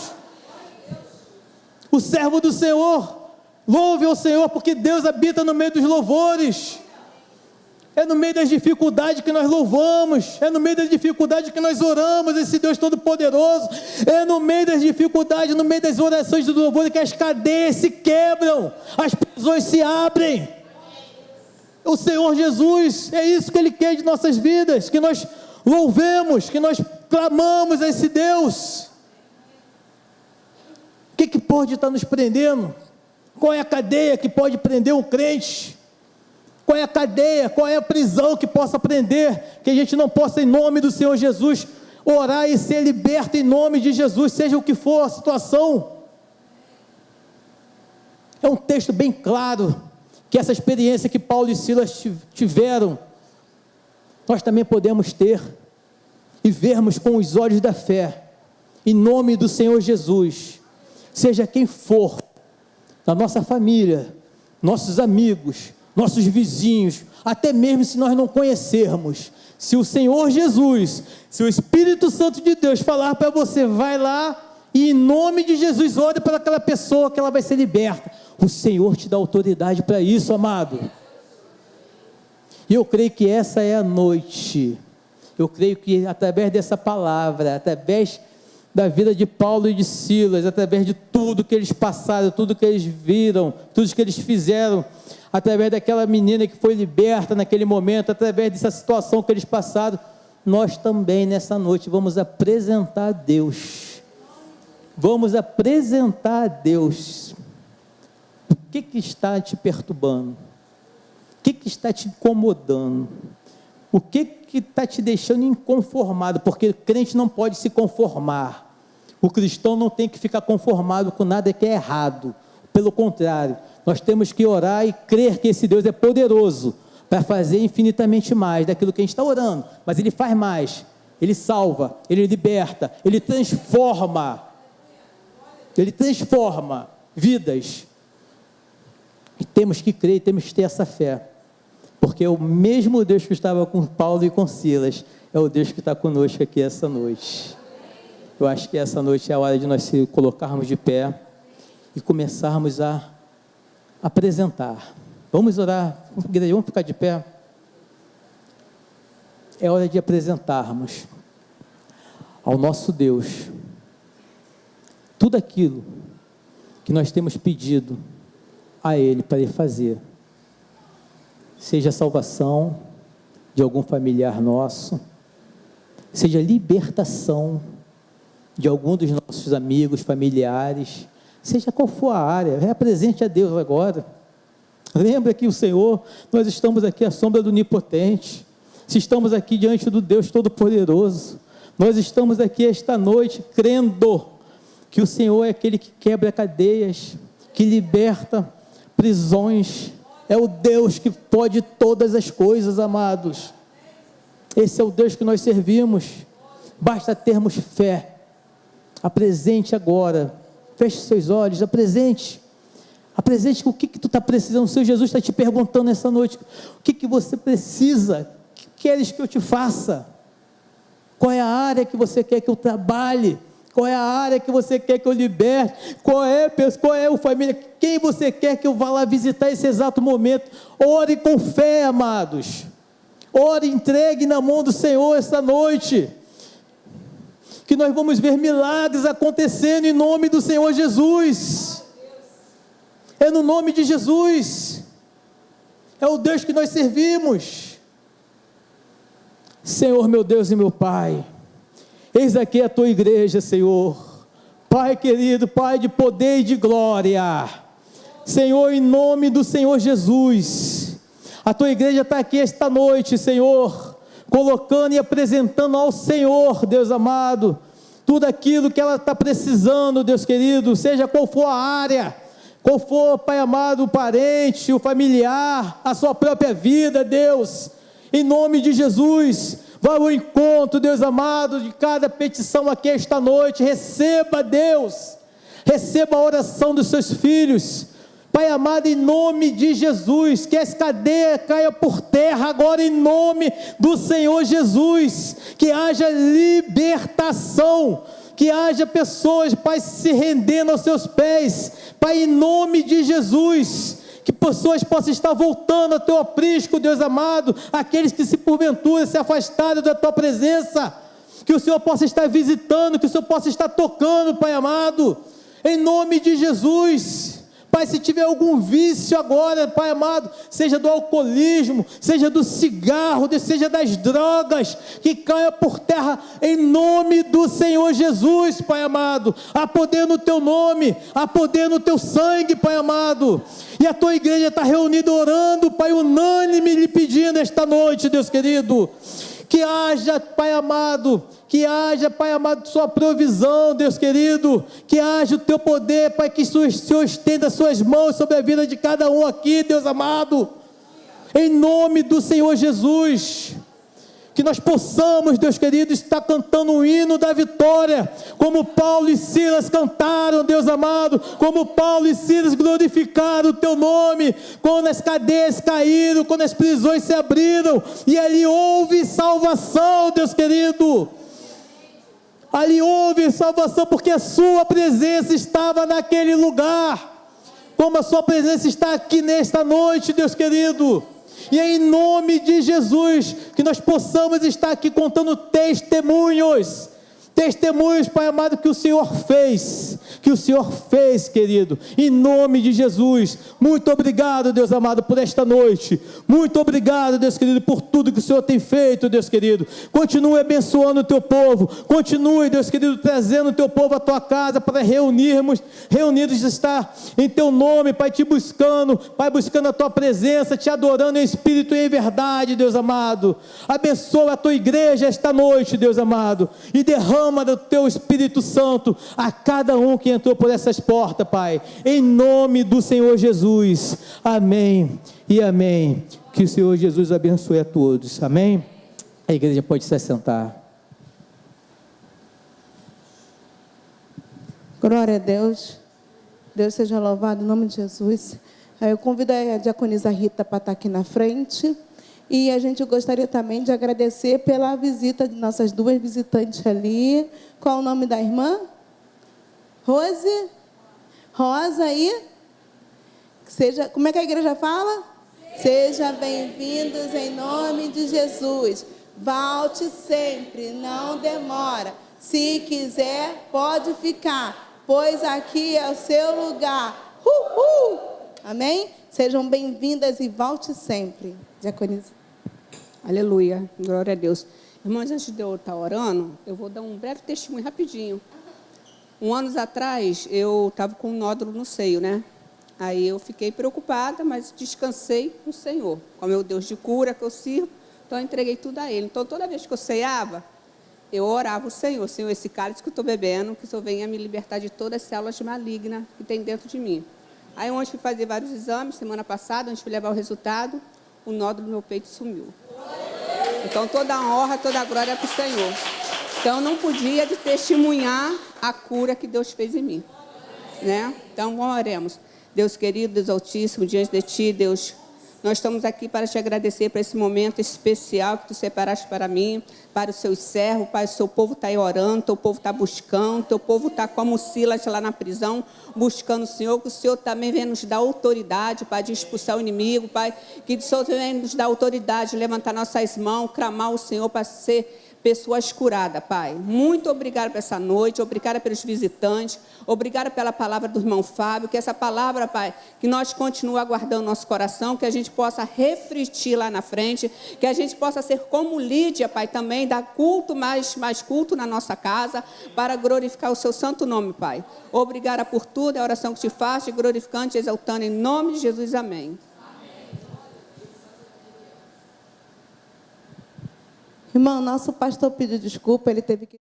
o servo do Senhor. Louve ao Senhor, porque Deus habita no meio dos louvores. É no meio das dificuldades que nós louvamos, é no meio das dificuldades que nós oramos esse Deus Todo-Poderoso, é no meio das dificuldades, no meio das orações do louvor, que as cadeias se quebram, as prisões se abrem. O Senhor Jesus, é isso que Ele quer de nossas vidas, que nós louvemos, que nós clamamos a esse Deus. O que pode estar nos prendendo? Qual é a cadeia que pode prender um crente? Qual é a cadeia, qual é a prisão que possa prender, que a gente não possa, em nome do Senhor Jesus, orar e ser liberto em nome de Jesus, seja o que for a situação? É um texto bem claro, que essa experiência que Paulo e Silas tiveram, nós também podemos ter, e vermos com os olhos da fé, em nome do Senhor Jesus, seja quem for, da nossa família, nossos amigos, nossos vizinhos, até mesmo se nós não conhecermos, se o Senhor Jesus, se o Espírito Santo de Deus falar para você, vai lá e em nome de Jesus ore para aquela pessoa, que ela vai ser liberta. O Senhor te dá autoridade para isso, amado. E eu creio que essa é a noite. Eu creio que através dessa palavra, através da vida de Paulo e de Silas, através de tudo que eles passaram, tudo que eles viram, tudo que eles fizeram, através daquela menina que foi liberta naquele momento, através dessa situação que eles passaram, nós também nessa noite vamos apresentar a Deus. Vamos apresentar a Deus. O que está te perturbando? O que está te incomodando? O que está te deixando inconformado? Porque o crente não pode se conformar. O cristão não tem que ficar conformado com nada que é errado. Pelo contrário, nós temos que orar e crer que esse Deus é poderoso para fazer infinitamente mais daquilo que a gente está orando. Mas Ele faz mais. Ele salva, Ele liberta, Ele transforma. Ele transforma vidas. E temos que crer, temos que ter essa fé. Porque o mesmo Deus que estava com Paulo e com Silas é o Deus que está conosco aqui essa noite. Eu acho que essa noite é a hora de nós se colocarmos de pé e começarmos a apresentar. Vamos orar, vamos ficar de pé. É hora de apresentarmos ao nosso Deus tudo aquilo que nós temos pedido a Ele para Ele fazer. Seja a salvação de algum familiar nosso, seja a libertação de algum dos nossos amigos, familiares, seja qual for a área, represente a Deus agora. Lembra que o Senhor, nós estamos aqui à sombra do Onipotente, se estamos aqui diante do Deus Todo-Poderoso, nós estamos aqui esta noite crendo que o Senhor é aquele que quebra cadeias, que liberta prisões, é o Deus que pode todas as coisas, amados. Esse é o Deus que nós servimos. Basta termos fé. Apresente agora. Feche seus olhos, apresente o que tu está precisando. O Senhor Jesus está te perguntando nessa noite, o que você precisa, o que queres que eu te faça? Qual é a área que você quer que eu trabalhe? Qual é a área que você quer que eu liberte? Qual é o família? Quem você quer que eu vá lá visitar esse exato momento? Ore com fé, amados. Ore, entregue na mão do Senhor essa noite. Que nós vamos ver milagres acontecendo em nome do Senhor Jesus. É no nome de Jesus. É o Deus que nós servimos. Senhor, meu Deus e meu Pai, eis aqui a tua igreja, Senhor. Pai querido, Pai de poder e de glória. Senhor, em nome do Senhor Jesus, a tua igreja está aqui esta noite, Senhor, colocando e apresentando ao Senhor, Deus amado, tudo aquilo que ela está precisando, Deus querido, seja qual for a área, qual for, Pai amado, o parente, o familiar, a sua própria vida, Deus, em nome de Jesus. Vá ao encontro, Deus amado, de cada petição aqui esta noite. Receba, Deus, receba a oração dos seus filhos, Pai amado, em nome de Jesus, que essa cadeia caia por terra agora em nome do Senhor Jesus, que haja libertação, que haja pessoas, Pai, se rendendo aos seus pés, Pai, em nome de Jesus, que pessoas possam estar voltando ao teu aprisco, Deus amado, aqueles que se porventura se afastaram da tua presença, que o Senhor possa estar visitando, que o Senhor possa estar tocando, Pai amado, em nome de Jesus. Pai, se tiver algum vício agora, Pai amado, seja do alcoolismo, seja do cigarro, seja das drogas, que caia por terra em nome do Senhor Jesus, Pai amado. Há poder no teu nome, há poder no teu sangue, Pai amado. E a tua igreja está reunida orando, Pai, unânime lhe pedindo esta noite, Deus querido, que haja, Pai amado, sua provisão, Deus querido, que haja o teu poder, Pai, que o Senhor estenda suas mãos sobre a vida de cada um aqui, Deus amado, em nome do Senhor Jesus, que nós possamos, Deus querido, estar cantando o hino da vitória, como Paulo e Silas cantaram, Deus amado, como Paulo e Silas glorificaram o teu nome, quando as cadeias caíram, quando as prisões se abriram, e ali houve salvação, Deus querido. Ali houve salvação, porque a sua presença estava naquele lugar, como a sua presença está aqui nesta noite, Deus querido. E é em nome de Jesus que nós possamos estar aqui contando testemunhos Testemunhos, Pai amado, que o Senhor fez, querido, em nome de Jesus. Muito obrigado, Deus amado, por esta noite. Muito obrigado, Deus querido, por tudo que o Senhor tem feito, Deus querido. Continue abençoando o teu povo, continue, Deus querido, trazendo o teu povo à tua casa para reunidos estar em teu nome, Pai, te buscando, Pai, buscando a tua presença, te adorando em espírito e em verdade, Deus amado. Abençoa a tua igreja esta noite, Deus amado, e derrama do teu Espírito Santo a cada um que entrou por essas portas, Pai, em nome do Senhor Jesus, amém e amém. Que o Senhor Jesus abençoe a todos, amém. A igreja pode se assentar. Glória a Deus. Deus seja louvado em nome de Jesus. Eu convido a diaconisa Rita para estar aqui na frente. E a gente gostaria também de agradecer pela visita de nossas duas visitantes ali. Qual o nome da irmã? Rose? Rosa aí? Como é que a igreja fala? Seja bem-vindos em nome de Jesus. Volte sempre, não demora. Se quiser, pode ficar, pois aqui é o seu lugar. Uhul! Amém? Sejam bem-vindas e volte sempre. Diaconisa. Aleluia, glória a Deus. Irmãos, antes de eu estar orando, eu vou dar um breve testemunho rapidinho. Anos atrás, eu estava com um nódulo no seio, né? Aí eu fiquei preocupada, mas descansei no Senhor. Com o meu Deus de cura que eu sirvo, então eu entreguei tudo a Ele. Então, toda vez que eu ceava, eu orava o Senhor, Senhor, esse cálice que eu estou bebendo, que o Senhor venha me libertar de todas as células malignas que tem dentro de mim. Aí, ontem fui fazer vários exames, semana passada, antes de levar o resultado, o nódulo do meu peito sumiu. Então, toda a honra, toda a glória é para o Senhor. Então, eu não podia testemunhar a cura que Deus fez em mim, né? Então, oremos. Deus querido, Deus altíssimo, diante de Ti, Deus, nós estamos aqui para Te agradecer por esse momento especial que Tu separaste para mim, para os Seus servos, Pai, o Seu povo está aí orando, Teu povo está buscando, Teu povo está como Silas lá na prisão, buscando o Senhor, que o Senhor também venha nos dar autoridade, Pai, de expulsar o inimigo, Pai, que o Senhor venha nos dar autoridade, de levantar nossas mãos, clamar o Senhor para ser pessoas curadas, Pai. Muito obrigada por essa noite, obrigada pelos visitantes, obrigada pela palavra do irmão Fábio, que essa palavra, Pai, que nós continuamos aguardando no nosso coração, que a gente possa refletir lá na frente, que a gente possa ser como Lídia, Pai, também dar culto, mais culto na nossa casa, para glorificar o Seu santo nome, Pai. Obrigada por tudo, é a oração que Te faço, glorificando e exaltando, em nome de Jesus, amém. Irmão, nosso pastor pediu desculpa, ele teve que...